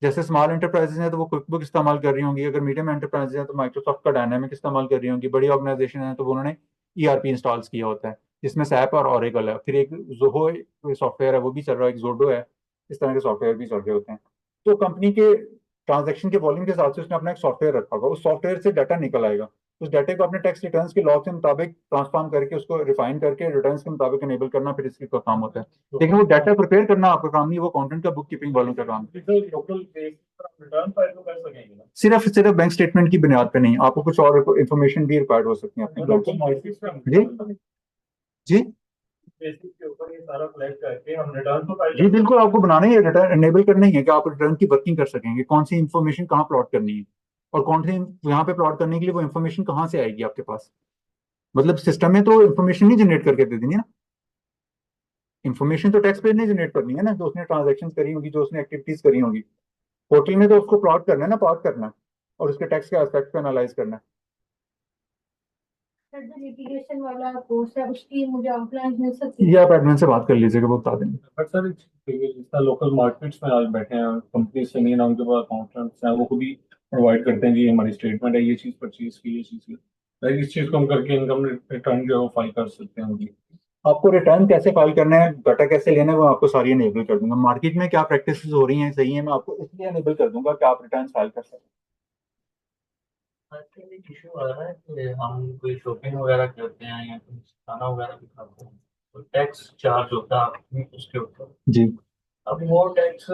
जैसे स्मॉल एंटरप्राइजेज हैं तो वो क्विक बुक इस्तेमाल कर रही होंगी, अगर मीडियम एंटरप्राइजेज हैं तो माइक्रोसॉफ्ट का डायनामिक इस्तेमाल कर रही होंगी, बड़ी ऑर्गेनाइजेशन है तो वो उन्होंने ईआरपी इंस्टॉल किया होता है, जिसमें सैप और ओरेकल है, फिर एक जोहो सॉफ्टवेयर है वो भी चल रहा है, एक जोडो है, इस तरह के सॉफ्टवेयर भी चल रहे होते हैं। तो कंपनी के ट्रांजेक्शन के वॉल्यूम के हिसाब से उसने अपना एक सॉफ्टवेयर रखा होगा, उस सॉफ्टवेयर से डाटा निकल आएगा, उस डाटे को अपने टैक्स रिटर्न्स के लॉ के मुताबिक ट्रांसफॉर्म करके उसको रिफाइन करके रिटर्न्स के मुताबिक इनेबल करना, फिर इसकी का काम होता है, लेकिन वो डाटा प्रिपेयर करना आपका काम नहीं, वो अकाउंटेंट का बुक कीपिंग वालों का काम है। लोकल रिटर्न फाइल तो कर सकेंगे ना? सिर्फ सिर्फ बैंक स्टेटमेंट की बुनियाद पे नहीं, आपको कुछ और इन्फॉर्मेशन भी रिक्वायर्ड हो सकती है लोकल अपने जी जी बेसिस के ऊपर ये सारा कलेक्ट करके हम रिटर्न तो फाइल जी बिल्कुल, आपको बनाना ही है, रिटर्न एनेबल करना ही है कि आप रिटर्न की वर्किंग कर सकेंगे, कौन सी इन्फॉर्मेशन कहाँ प्लॉट करनी है, और कौन सी यहाँ पे प्लॉट करने के लिए वो इन्फॉर्मेशन कहाँ से आएगी आपके पास, मतलब सिस्टम में तो इन्फॉर्मेशन नहीं जनरेट करके दे देंगे ना, इन्फॉर्मेशन तो टैक्स पेयर ने जनरेट करनी है ना, जो उसने ट्रांजेक्शन करी होगी, जो उसने एक्टिविटीज करी होगी, पोर्टल में तो उसको प्लॉट करना है ना, पार्ट करना है, और उसके टैक्स के एस्पेक्ट पे एनालाइज करना है। सर जो लिटिगेशन वाला कोर्स है उसकी मुझे आउटलाइन मिल सकती है? ये आप एडमिन से बात कर लीजिएगा, वो बता देंगे। बट सर जितना लोकल मार्केट्स में आज बैठे हैं, कंपनी से नहीं ना, उनके पास अकाउंटेंट्स हैं, वो खुद ही प्रोवाइड करते हैं कि ये हमारी स्टेटमेंट है, ये चीज़ परचेज की, ये चीज़ की, लाइक इस चीज़ को हम करके इनकम रिटर्न जो है वो फाइल कर सकते हैं उनकी। आपको रिटर्न कैसे फाइल करना है, डाटा कैसे लेना है, वो आपको सारी एनेबल कर दूंगा, मार्केट में क्या प्रैक्टिस हो रही हैं सही है, मैं आपको इसलिए एनेबल कर दूंगा कि आप रिटर्न फाइल कर सकें। आजकल एक इशू आ रहा है कि हम कोई शॉपिंग वगैरह करते हैं या कुछ खाना वगैरह भी खाते हैं तो टैक्स चार्ज होता है उसके ऊपर। जी अब वो टैक्स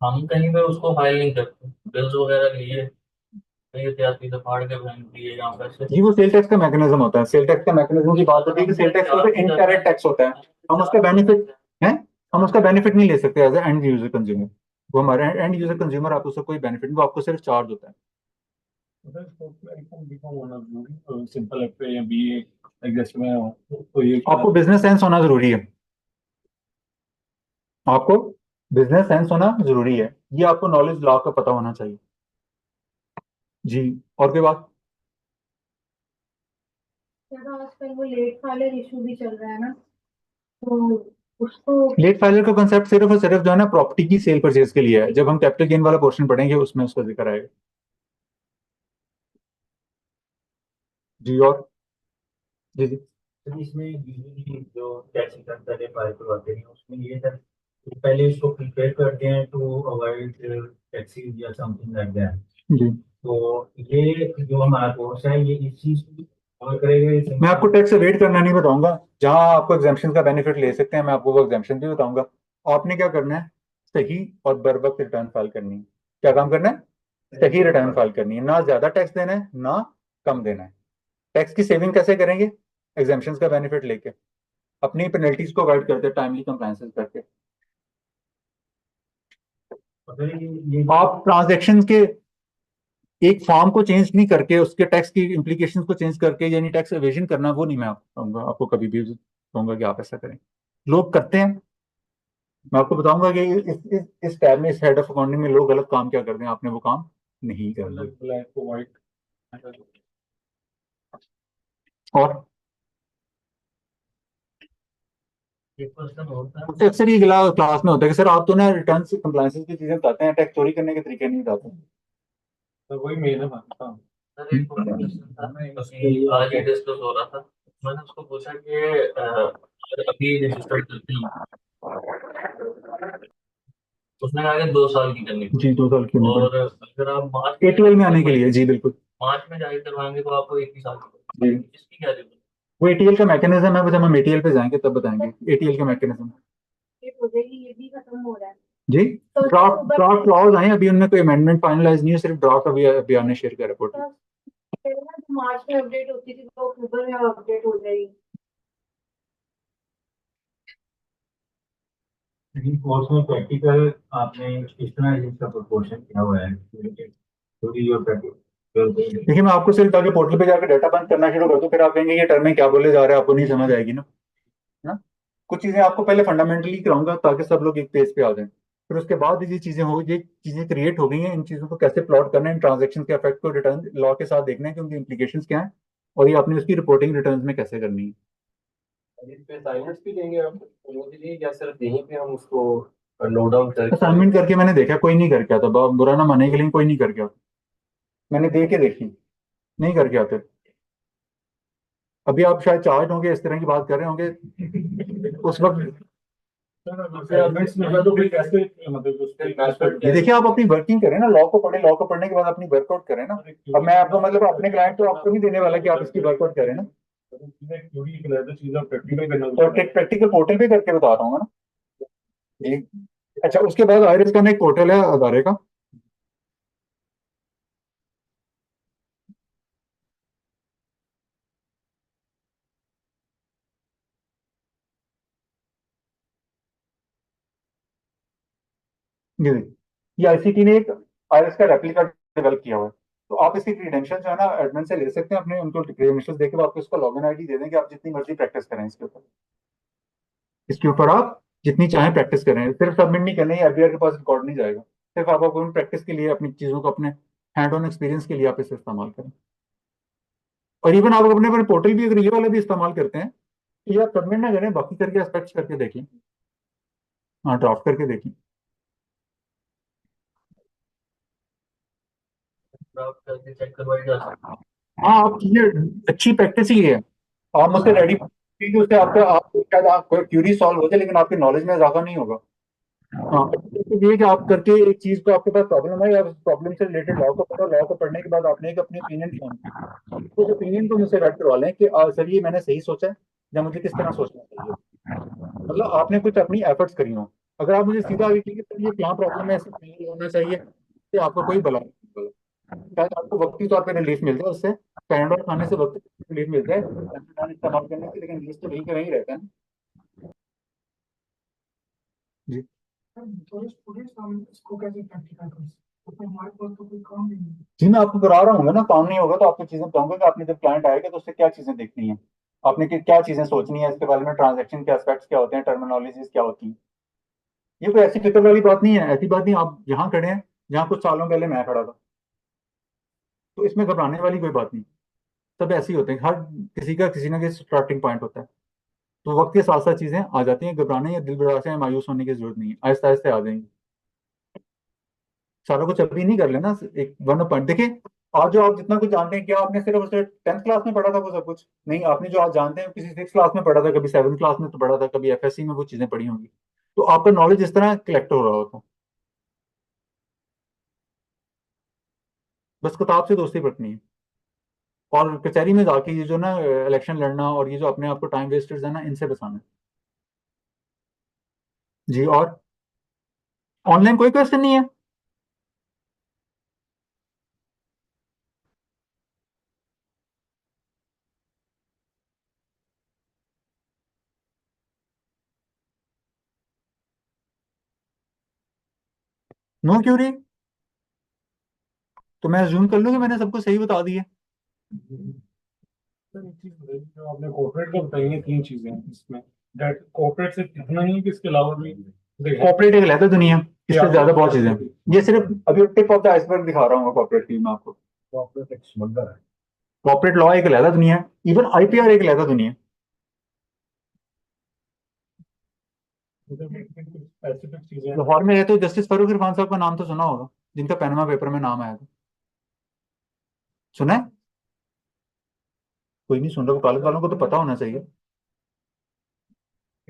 हम कहीं पे उसको फाइल नहीं करते, बिल्स वगैरह लिए कहीं एहतियाती से फाड़ के बैंक दिए या पैसे। जी वो सेल टैक्स का मैकेनिज्म होता है, सेल टैक्स का मैकेनिज्म की बात होती है कि सेल टैक्स तो इनडायरेक्ट टैक्स होता है, हम उसका बेनिफिट है, हम उसका बेनिफिट नहीं ले सकते एज एंड यूजर कंज्यूमर, वो हमारे एंड यूजर कंज्यूमर, आप उससे कोई बेनिफिट नहीं, वो आपको सिर्फ चार्ज होता है। सिंपल एफ या बीए जैसे मैं हूँ, तो ये आपको बिजनेस सेंस होना जरूरी है, आपको बिजनेस सेंस होना जरूरी है, ये आपको नॉलेज लॉ का पता होना चाहिए। जी और कोई बात? सर आजकल वो लेट फाइलर इशू भी चल रहा है ना, तो उसको लेट फाइलर का कंसेप्ट सिर्फ और सिर्फ जो है ना प्रॉपर्टी की सेल परचेज के लिए है, जब हम कैपिटल गेन वाला पोर्शन पढ़ेंगे उसमें उसका जिक्र आएगा। जी और जी जी। तो इसमें यूजुअली जो टैक्स रिटर्न पहले फाइल करवाते हैं उसमें ये था कि पहले इसको प्रिपेयर करते हैं टू अवॉइड टैक्सेस या समथिंग लाइक दैट। जी तो ये जो हमारा कोर्स है ये इस चीज को कवर करेगा। मैं आपको टैक्स अवेट करना नहीं बताऊंगा, जहां आपको एग्जाम्पशन का बेनिफिट ले सकते हैं मैं आपको वो एग्जाम्पशन भी बताऊंगा। आपने क्या करना है, सही और बर वक्त रिटर्न फाइल करनी है। क्या काम करना है, सही रिटर्न फाइल करनी है, ना ज्यादा टैक्स देना है ना कम देना है। टैक्स की सेविंग कैसे करेंगे, एग्जाम्पशन का बेनिफिट लेके, अपनी पेनल्टीज को अवॉइड करते, टाइमली कंप्लायंसेस करके। अगर ये आप ट्रांजेक्शन के एक फॉर्म को चेंज नहीं करके उसके टैक्स की इम्प्लीकेशंस को चेंज करके यानी टैक्स एवेजन करना, वो नहीं मैं कहूंगा आपको, कभी भी कहूंगा कि आप ऐसा करें। लोग करते हैं, मैं आपको बताऊंगा कि इस टैब में, इस हेड ऑफ अकाउंटिंग में लोग गलत काम क्या करते हैं, आपने वो काम नहीं करना। ब्लैक को व्हाइट। और एक क्वेश्चन होता है उससे अक्सर ये क्लास में होता है कि सर आप तो ना रिटर्न से कंप्लायंसेस की चीजें बताते हैं, टैक्स चोरी करने के तरीके नहीं बताते। तो वही मेन है हाँ। सर, एक और क्वेश्चन था अभी आज ही डिस्कस हो रहा था। मैंने उसको पूछा कि अभी रजिस्टर करते हैं, उसने कहा कि 2 साल की करनी जी 2 साल की उम्र और अगर आप मार्च एटीएल में आने के लिए। जी बिल्कुल। मार्च में जाके करवाएंगे तो आपको 1 ही साल जी इसकी क्या जरूरत वो एटीएल का मैकेनिज्म है, जब हम एटीएल पे जाएंगे तब बताएंगे एटीएल का मैकेनिज्म। ये भी खत्म हो रहा है। जी ड्राफ्ट ड्राफ्ट क्लॉज आए अभी, उनमें कोई अमेंडमेंट फाइनलाइज नहीं है, सिर्फ ड्राफ्ट अभी अभियान ने शेयर किया रिपोर्ट। मार्च में अपडेट होती थी तो अक्टूबर में अपडेट हो जाएगी। लेकिन कोर्स में प्रैक्टिकल आपने किस तरह इसका प्रोपोर्शन किया हुआ है थोड़ी जो प्रैक्टिकल। देखिए मैं आपको सिर्फ आगे पोर्टल पे जाकर डाटा बंद करना शुरू कर दूं, फिर आप कहेंगे ये टर्म में क्या बोले जा रहे हैं, आपको नहीं समझ आएगी ना। कुछ चीजें आपको पहले फंडामेंटली कराऊंगा ताकि सब लोग एक पेज पे आ जाएं, फिर उसके बाद ये चीजें हो, ये चीजें क्रिएट हो गई हैं, इन चीजों को कैसे प्लॉट करना है, इन ट्रांजेक्शन के इफेक्ट को रिटर्न लॉ के साथ देखना है कि उनकी इंप्लीकेशंस क्या है, और ये आपने उसकी रिपोर्टिंग रिटर्न्स में कैसे करनी है। इस पे असाइनमेंट्स भी देंगे आप लोगों के लिए या सिर्फ यहीं पे हम उसको नोट डाउन करके। असाइनमेंट करके मैंने देखा कोई नहीं करके आता, बुरा ना माने के लिए कोई नहीं करके आता, मैंने दे के देखी, नहीं करके आते। अभी आप शायद चार्ज होंगे, इस तरह की बात कर रहे होंगे उस वक्त। तो कोई कैसे मतलब उस पे ये देखिए आप अपनी वर्किंग करें ना, लॉ को पढ़े, लॉ को पढ़ने के बाद अपनी वर्कआउट करें ना। अब मैं आपको मतलब अपने क्लाइंट तो आपको नहीं देने वाला कि आप इसकी वर्कआउट करें ना, और प्रैक्टिकल पोर्टल पे करके बता रहा हूँ ना। जी अच्छा, उसके बाद आयरिस का ना एक पोर्टल है अदारे का, जी ये आईसीटी ने एक आयरिस का रेप्लिका डेवलप किया हुआ है, तो आप इसकी क्रीडेंशियल जो है ना एडमिन से ले सकते हैं अपने, उनको क्रीडेंशियल्स देके वो आपको इसका लॉगिन आईडी दे देंगे, आप जितनी मर्जी प्रैक्टिस करें इसके ऊपर आप जितनी चाहें प्रैक्टिस करें, सिर्फ सबमिट नहीं करनी है, एफबीआर के पास रिकॉर्ड नहीं जाएगा, सिर्फ आप अपनी प्रैक्टिस के लिए, अपनी चीज़ों को अपने हैंड ऑन एक्सपीरियंस के लिए आप इसे इस्तेमाल करें। और इवन आप अपने अपने पोर्टल भी अगर ये वाला भी इस्तेमाल करते हैं तो ये आप सबमिट ना करें, बाकी करके एस्पेक्ट्स करके देखें, हाँ ड्राफ्ट करके देखें। ड्राफ्ट करके चेक करवाई जा सकती हाँ आप ये अच्छी प्रैक्टिस ही है, आप मुझसे रेडी उससे आपका आप शायद आप क्यूरी सॉल्व हो जाए लेकिन आपकी नॉलेज में इजाफा नहीं होगा। हाँ तो ये कि आप करके एक चीज को, आपके पास प्रॉब्लम है या प्रॉब्लम से रिलेटेड लॉ को पढ़ो, लॉ को पढ़ने के बाद आपने एक अपनी ओपिनियन फॉर्म की, तो उस ओपिनियन को मुझसे रेड करवा लें कि सर ये मैंने सही सोचा है या मुझे किस तरह सोचना चाहिए, मतलब आपने कुछ अपनी एफर्ट्स करी हो। अगर आप मुझे सीधा आगे कि सर ये क्या प्रॉब्लम है, ऐसा नहीं होना चाहिए, तो आपका कोई भला नहीं होगा। शायद आपको वक्ती तौर पर रिलीफ मिल जाए उससे, पैराडॉल खाने से वक्त रिलीफ मिल जाए इस्तेमाल करने से, लेकिन रिलीफ तो वहीं का वहीं रहता है ना। जी जी मैं आपको करा रहा हूँ ना, काम नहीं होगा तो आपको चीजें बताऊंगा कि आपने जब क्लाइंट आएगा तो उससे क्या चीजें देखनी है, आपने क्या चीजें सोचनी है इसके बारे में, ट्रांजैक्शन के एस्पेक्ट्स क्या होते हैं, टर्मिनोलॉजीज क्या होती हैं। ये कोई ऐसी फिक्र वाली बात नहीं है, ऐसी बात नहीं आप यहाँ खड़े हैं जहाँ कुछ सालों पहले मैं खड़ा था, तो इसमें घबराने वाली कोई बात नहीं। सब ऐसे ही होते हैं, हर किसी का किसी ना किसी स्टार्टिंग पॉइंट होता है, तो वक्त के साथ साथ चीजें आ जाती हैं, घबराने या दिल बढ़ाने या मायूस होने की जरूरत नहीं है, आहिस्ता आहिस्ता आ जाएंगी। सारा कुछ अभी नहीं कर लेना, एक वन पॉइंट देखिए, आज जो आप जितना कुछ जानते हैं, क्या आपने सिर्फ उसे 10th क्लास में पढ़ा था वो सब कुछ? नहीं, आपने जो आज जानते हैं किसी 6th क्लास में पढ़ा था, कभी 7th क्लास में तो पढ़ा था, कभी एफएससी में वो चीजें पढ़ी होंगी। तो आपका नॉलेज इस तरह कलेक्ट हो रहा होता। बस किताब से दोस्ती रखनी है, और कचहरी में जाके ये जो ना इलेक्शन लड़ना और ये जो अपने आप को टाइम वेस्टर्स है ना, इनसे बचाना है। जी, और ऑनलाइन कोई क्वेश्चन नहीं है? No query? तो मैं अज्यूम कर लूँ कि मैंने सबको सही बता दिया। सर एक चीज बताइए, जो आपने कॉर्पोरेट का बताई हैं 3 चीजें हैं इसमें, दैट कॉर्पोरेट से कितना ही है कि इसके अलावा भी कॉर्पोरेट एक अलग दुनिया, इससे क्या- ज्यादा बहुत चीजें हैं। ये सिर्फ अभी टिप ऑफ द आइसबर्ग दिखा रहा हूँ कॉर्पोरेट की मैं आपको। कॉर्पोरेट एक समुंदर है। कॉर्पोरेट लॉ एक अलग दुनिया है, इवन आईपीआर एक अलग दुनिया है। स्पेसिफिक चीजें लाहौर में रहते हो, जस्टिस फरूक इरफान साहब का नाम तो सुना होगा, जिनका पैनमा पेपर में नाम आया था। सुना है? कोई नहीं सुन रहा, वकालत वालों को तो पता होना चाहिए।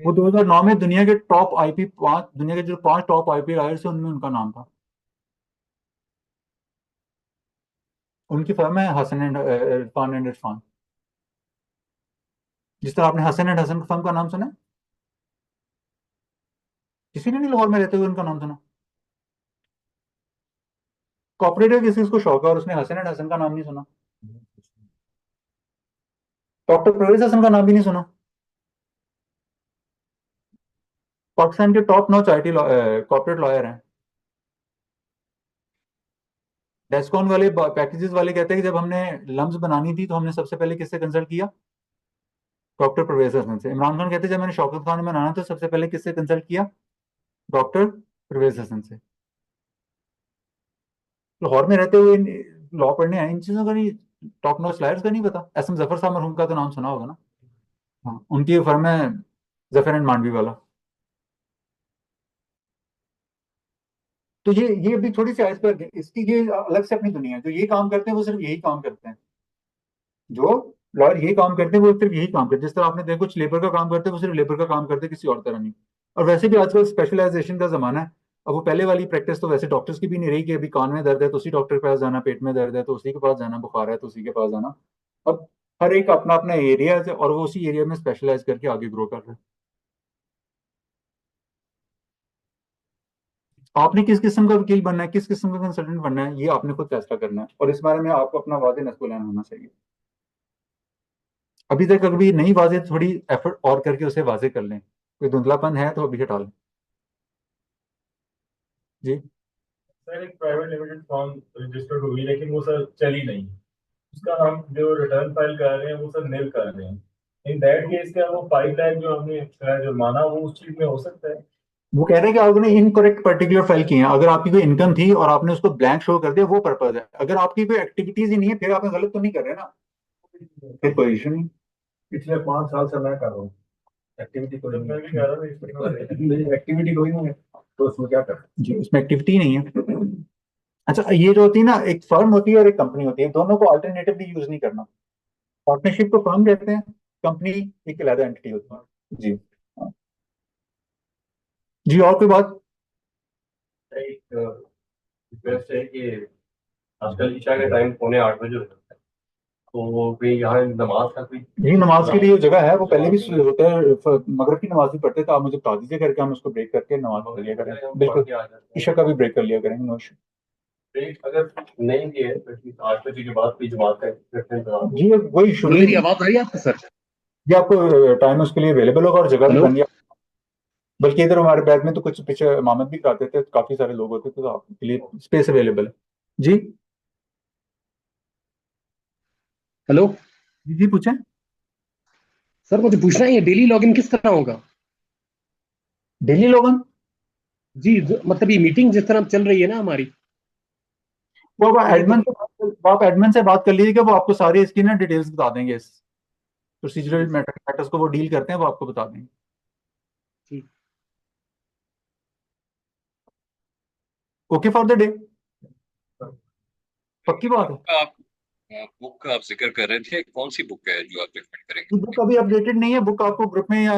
वो 2009 में दुनिया के टॉप आईपी 5, दुनिया के जो 5 टॉप आईपी लॉयर्स हैं उनमें उनका नाम था। उनकी फर्म है हसन एंड इरफान एंड इरफान। जिस तरह आपने हसन एंड हसन फर्म का नाम सुना है? किसी ने नहीं लाहौर में रहते हुए उनका नाम सुना? कॉपरेट किसी किसी को शौक है और उसने हसन एंड हसन का नाम नहीं सुना। डॉक्टर परवेज हसन का नाम भी नहीं सुना। पाकिस्तान के top notch IT corporate lawyer हैं। डेस्कॉन वाले पैकेजेस वाले कहते हैं कि जब हमने लम्स बनानी थी तो हमने सबसे पहले किससे कंसल्ट किया? डॉक्टर परवेज हसन से। इमरान खान कहते हैं जब मैंने शौकत खान में बनाना तो सबसे पहले किससे कंसल्ट किया? डॉक्टर परवेज हसन से। लाहौर में रहते हुए लॉ पढ़ने आए, इन चीजों का नहीं, टॉप नॉच लॉयर्स का नहीं पता। एस एम जफर साहब मरहूम का तो नाम सुना होगा ना? हाँ, उनकी फर्म है जफर एंड मांडवी वाला। तो ये अभी थोड़ी सी आइसबर्ग है, इसकी ये अलग से अपनी दुनिया है। जो ये काम करते हैं वो सिर्फ यही काम करते हैं। जो लॉयर यही काम करते हैं वो सिर्फ यही काम करते हैं। जिस तरह आपने देखा कुछ लेबर का काम करते हैं, वो सिर्फ लेबर का काम करते हैं, किसी और तरह नहीं। और वैसे भी आजकल स्पेशलाइजेशन का जमाना है। अब वो पहले वाली प्रैक्टिस तो वैसे डॉक्टर्स की भी नहीं रही कि अभी कान में दर्द है तो उसी डॉक्टर के पास जाना, पेट में दर्द है तो उसी के पास जाना, बुखार है तो उसी के पास जाना। अब हर एक अपना अपना एरिया है और वो उसी एरिया में स्पेशलाइज करके आगे ग्रो कर रहे हैं। आपने किस किस्म का वकील बनना है, किस किस्म का कंसल्टेंट बनना है, ये आपने खुद फैसला करना है, और इस बारे में आपको अपना वादे नस्ल होना चाहिए। अभी तक अभी नहीं वाजे, थोड़ी एफर्ट और करके उसे वाजे कर लें। कोई धुंधलापन है तो अभी हटा लें। जी। सर एक प्राइवेट लिमिटेड फॉर्म रजिस्टर्ड हुई लेकिन वो सर चली नहीं, उसका हम जो रिटर्न फाइल कर रहे हैं वो सर निल कर रहे हैं। इन दैट केस क्या वो 5 लाख जो हमने जुर्माना वो उस चीज में हो सकता है? वो कह रहे हैं कि आपने इनकरेक्ट पर्टिकुलर फाइल की है। अगर आपकी कोई इनकम थी और आपने उसको ब्लैंक शो कर दिया, वो पर्पज है। अगर आपकी कोई एक्टिविटीज ही नहीं है, फिर आप गलत तो नहीं कर रहे ना, फिर कोई इशू नहीं। पिछले 5 साल से मैं कर रहा हूँ, एक्टिविटी कोई तो मैं भी नहीं कह रहा हूँ है। मेरी एक्टिविटी कोई नहीं है, तो उसमें क्या कर? जी, उसमें एक्टिविटी नहीं है। अच्छा, ये जो होती है ना, एक फर्म होती है और एक कंपनी होती है, दोनों को अल्टरनेटिवली यूज नहीं करना। पार्टनरशिप को फर्म कहते हैं, कंपनी एक अलग एंटिटी होती है। जी। जी, और कोई बात? एक रिक्वेस्ट है कि आजकल ईशा का टाइम 7:45 हो जाता है, तो कहीं यहाँ नमाज का कोई यही नमाज के लिए जगह है, वो पहले भी होता है। मगरिब की नमाज भी पढ़ते थे, आप मुझे बता दीजिए करके, हम उसको ब्रेक करके नमाज पढ़ लिया करें। बिल्कुल, आ जाता है ईशा का भी ब्रेक कर लिया करेंगे, नो इशू। ब्रेक अगर नहीं भी है तो एटलीस्ट 8 बजे के बाद कोई जमात का इंतजाम हो। जी, कोई इशू नहीं। मेरी आवाज आ रही है आपको सर? ये आपको टाइम उसके लिए अवेलेबल होगा और जगह भी हेलो बन गया। बल्कि इधर हमारे बैग में तो कुछ पीछे इमामत भी कराते थे, काफी सारे लोग होते थे, तो आपके लिए स्पेस अवेलेबल है। जी हेलो जी जी, पूछें। सर, मुझे पूछना है ये डेली लॉगिन किस तरह होगा? डेली लोगन, जी मतलब ये मीटिंग जिस तरह चल रही है ना हमारी, वो आप ये तो एडमिन से वो आप एडमिन से बात कर लीजिएगा, वो आपको सारी इसकी ना डिटेल्स बता देंगे। इस प्रोसीजरल ठीक मैटर्स को वो डील करते हैं, वो आपको बता देंगे। ठीक। Okay for the day. पक्की बात है। आप बुक का आप जिक्र कर रहे थे, कौन सी बुक है जो आप रिकमेंड करेंगे? बुक अभी अपडेटेड नहीं है, बुक आपको ग्रुप में या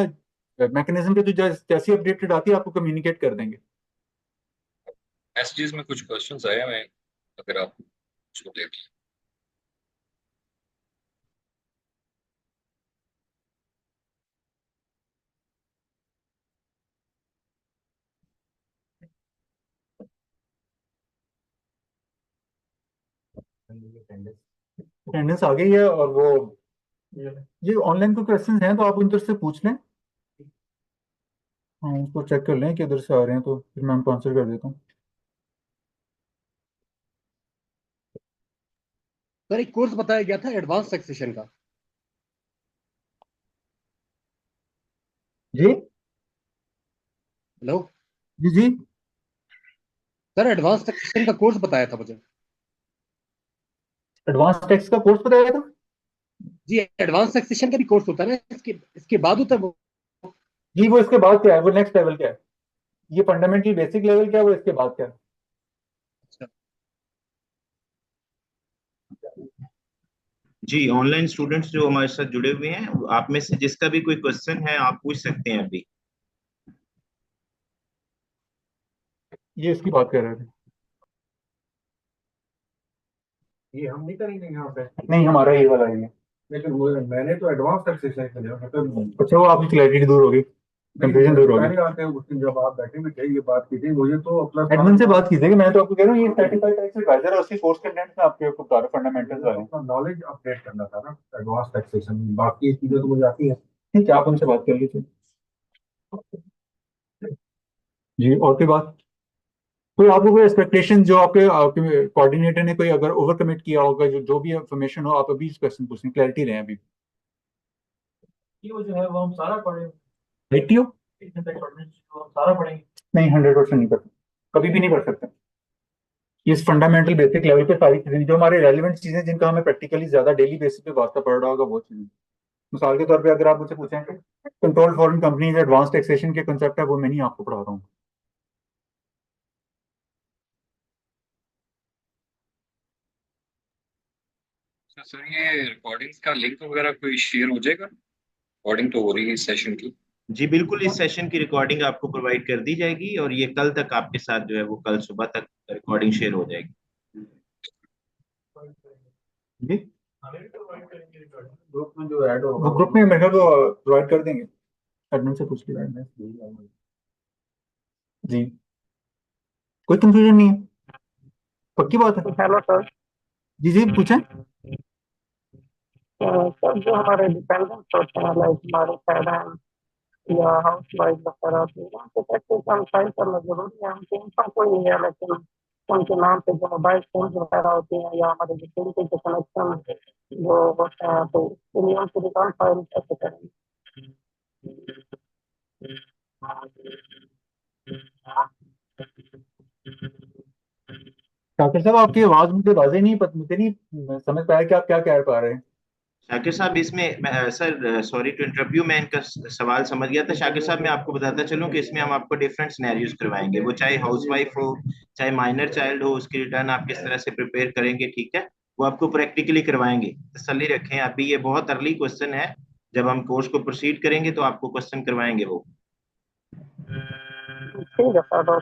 मैकेनिज्म पे जो जैसी अपडेटेड आती है आपको कम्युनिकेट कर देंगे। मैसेजेस में कुछ क्वेश्चंस आए हैं, अगर आप उसको देख लें। अटेंडेंस आ गई है, और वो ये ऑनलाइन को क्वेश्चंस हैं तो आप उधर से पूछ लें। हाँ, उसको चेक कर लें कि उधर से आ रहे हैं तो फिर मैं उनको आंसर कर देता हूँ। सर एक कोर्स बताया गया था एडवांस टैक्सेशन का। जी हेलो जी जी। सर, एडवांस टैक्सेशन का कोर्स बताया था मुझे। एडवांस टैक्स का कोर्स बताया था। जी, एडवांस टैक्सेशन का भी कोर्स होता है ना, इसके बाद होता है वो। जी वो इसके बाद क्या है, वो नेक्स्ट लेवल क्या है? ये फंडामेंटल बेसिक लेवल क्या है, वो इसके बाद क्या है? जी, ऑनलाइन स्टूडेंट्स जो हमारे साथ जुड़े हुए हैं, आप में से जिसका भी कोई क्वेश्चन है आप पूछ सकते हैं अभी। ये इसकी बात कर रहे थे। ये हम नहीं करेंगे यहाँ पे, नहीं, हमारा ये वाला ही है। लेकिन मैंने तो एडवांस टैक्सेशन किया, मतलब अच्छा, वो आपकी क्लैरिटी दूर हो गई, कंफ्यूजन दूर हो गई। पहले आते हैं उस दिन जब आप बैठे हुए थे, ये बात की थी मुझे तो अपना एडमिन से बात कीजिए, मैं तो आपको कह रहा हूँ ये सर्टिफाइड टैक्स एडवाइजर है, उसकी कोर्स कंटेंट में आपके को बता रहा फंडामेंटल्स वाले। अपना नॉलेज अपडेट करना था ना, एडवांस टैक्सेशन, बाकी चीजें तो मुझे आती हैं। ठीक है, आप उनसे बात कर लीजिए। जी, और कोई बात? कोई आपको कोई एक्सपेक्टेशन जो आपके आपके कोऑर्डिनेटर ने कोई अगर ओवर कमिट किया होगा, जो भी इंफॉर्मेशन हो, आप अभी इस क्वेश्चन पूछें, क्लैरिटी लें अभी। ये जो है वो हम सारा पढ़े, राइट हो? इतने तक पढ़ने जो हम सारा पढ़ेंगे। नहीं, 100% नहीं कर सकते, कभी भी नहीं कर सकते। ये फंडामेंटल बेसिक लेवल पे सारी चीजें जो हमारे रेलिवेंट चीजें, जिनका हमें प्रैक्टिकली ज्यादा डेली बेसिस पे वास्ता पड़ रहा होगा, वो चीजें। मिसाल के तौर पे अगर आप मुझसे पूछें कि control foreign companies advance taxation के कंसेप्ट है, वो मैं नहीं आपको पढ़ा रहा हूँ। सर ये रिकॉर्डिंग्स का लिंक वगैरह कोई शेयर हो जाएगा? रिकॉर्डिंग तो हो रही है इस सेशन की। जी बिल्कुल, इस सेशन की रिकॉर्डिंग आपको प्रोवाइड कर दी जाएगी और ये कल तक आपके साथ जो है वो कल सुबह तक रिकॉर्डिंग शेयर हो जाएगी। जी, ग्रुप में जो ऐड वो होगा ग्रुप में मेरे को प्रोवाइड कर देंगे, एडमिन से पूछ के। जी, कोई कंफ्यूजन नहीं है, पक्की बात है। Hello sir. जी जी पूछें। सर जो हमारे डिपेंडेंट्स होते हैं, लाइक हमारे पेरेंट्स या हाउस वाइफ वगैरह होती है, उनको टैक्सेस हम फाइल करना जरूरी है? उनके इनकम कोई नहीं है, लेकिन उनके नाम पे जो मोबाइल फोन वगैरह होते हैं या हमारे यूटिलिटी के कनेक्शन जो होते हैं, तो उसके लिए उनकी रिटर्न फाइल कैसे करेंगे? डॉक्टर साहब, आपकी आवाज मुझे वाजे नहीं, मुझे नहीं समझ पाया कि आप क्या कह पा रहे हैं। शाकिर साहब, इसमें sir sorry to interrupt you, मैं इनका सवाल समझ गया था। शाकिर साहब, मैं आपको बताता चलूं कि इसमें हम आपको डिफरेंट सिनेरियोज करवाएंगे, वो चाहे हाउसवाइफ हो चाहे माइनर चाइल्ड हो, उसकी रिटर्न आप किस तरह से प्रिपेयर करेंगे, ठीक है, वो आपको प्रैक्टिकली करवाएंगे। तसल्ली रखें, अभी ये बहुत अर्ली क्वेश्चन है, जब हम कोर्स को प्रोसीड करेंगे तो आपको क्वेश्चन करवाएंगे वो। ठीक है सर।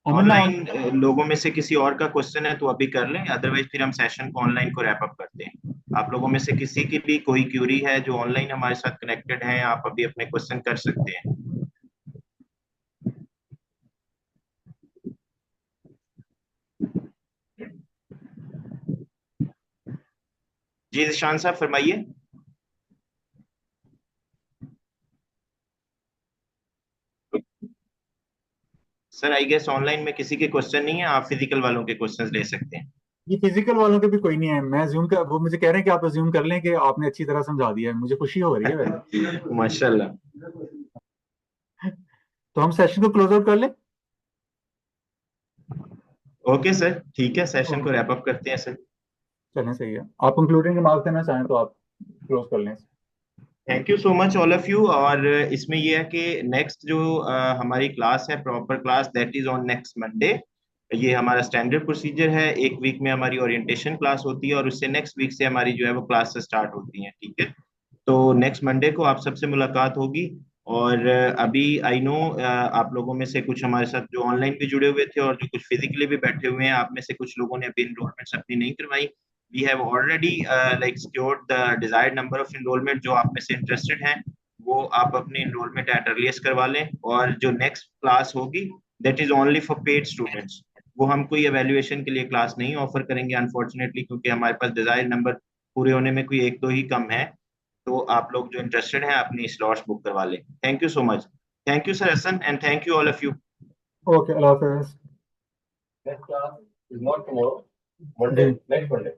ऑनलाइन लोगों में से किसी और का क्वेश्चन है तो अभी कर लें, अदरवाइज फिर हम सेशन को ऑनलाइन को रैप अप करते हैं। आप लोगों में से किसी की भी कोई क्यूरी है जो ऑनलाइन हमारे साथ कनेक्टेड है, आप अभी अपने क्वेश्चन कर सकते हैं। जी शान साहब फरमाइए। सर आई गेस ऑनलाइन में किसी के क्वेश्चन नहीं है, आप फिजिकल वालों के क्वेश्चंस ले सकते हैं। ये फिजिकल वालों के भी कोई नहीं है, मैं अज्यूम कर, वो मुझे कह रहे हैं कि आप अज्यूम कर लें कि आपने अच्छी तरह समझा दिया है, मुझे खुशी हो रही है वैसे। माशाल्लाह। तो हम सेशन को क्लोज आउट कर लें। ओके सर, ठीक है, सेशन को रैप अप करते हैं सर। चलें, सही है। आप कंक्लूडिंग रिमार्क्स देना चाहें तो आप क्लोज कर लें। Thank you so much all of you. और इसमें ये है कि नेक्स्ट जो हमारी क्लास है, proper class, that is on next Monday. ये हमारा स्टैंडर्ड प्रोसीजर है। एक वीक में हमारी ओरिएंटेशन क्लास होती है और उससे नेक्स्ट वीक से हमारी जो है वो क्लास स्टार्ट होती है, ठीक है। तो नेक्स्ट मंडे को आप सबसे मुलाकात होगी। और अभी आई नो आप लोगों में से कुछ हमारे साथ जो ऑनलाइन भी जुड़े हुए थे और जो कुछ फिजिकली भी बैठे हुए हैं, आप में से कुछ लोगों ने अभी इनरोलमेंट्स अपनी नहीं करवाई। We have already like secured the desired number of enrolment. जो आप में से इंटरेस्टेड हैं वो आप अपनी इनरोलमेंट एट अर्लीस्ट करवा लें। और जो नेक्स्ट क्लास होगी that is only for paid students. वो हम कोई एवेल्युएशन के लिए क्लास नहीं ऑफर करेंगे अनफॉर्चुनेटली, क्योंकि हमारे पास डिजायर्ड नंबर पूरे होने में कोई एक दो ही कम है। तो आप लोग जो इंटरेस्टेड हैं अपनी स्लॉट्स बुक करवा लें। Thank you so much. Thank you sir Hasan and thank you all of you. Okay, अल्लाह हाफिज़। Next class is not tomorrow, Monday, next Monday.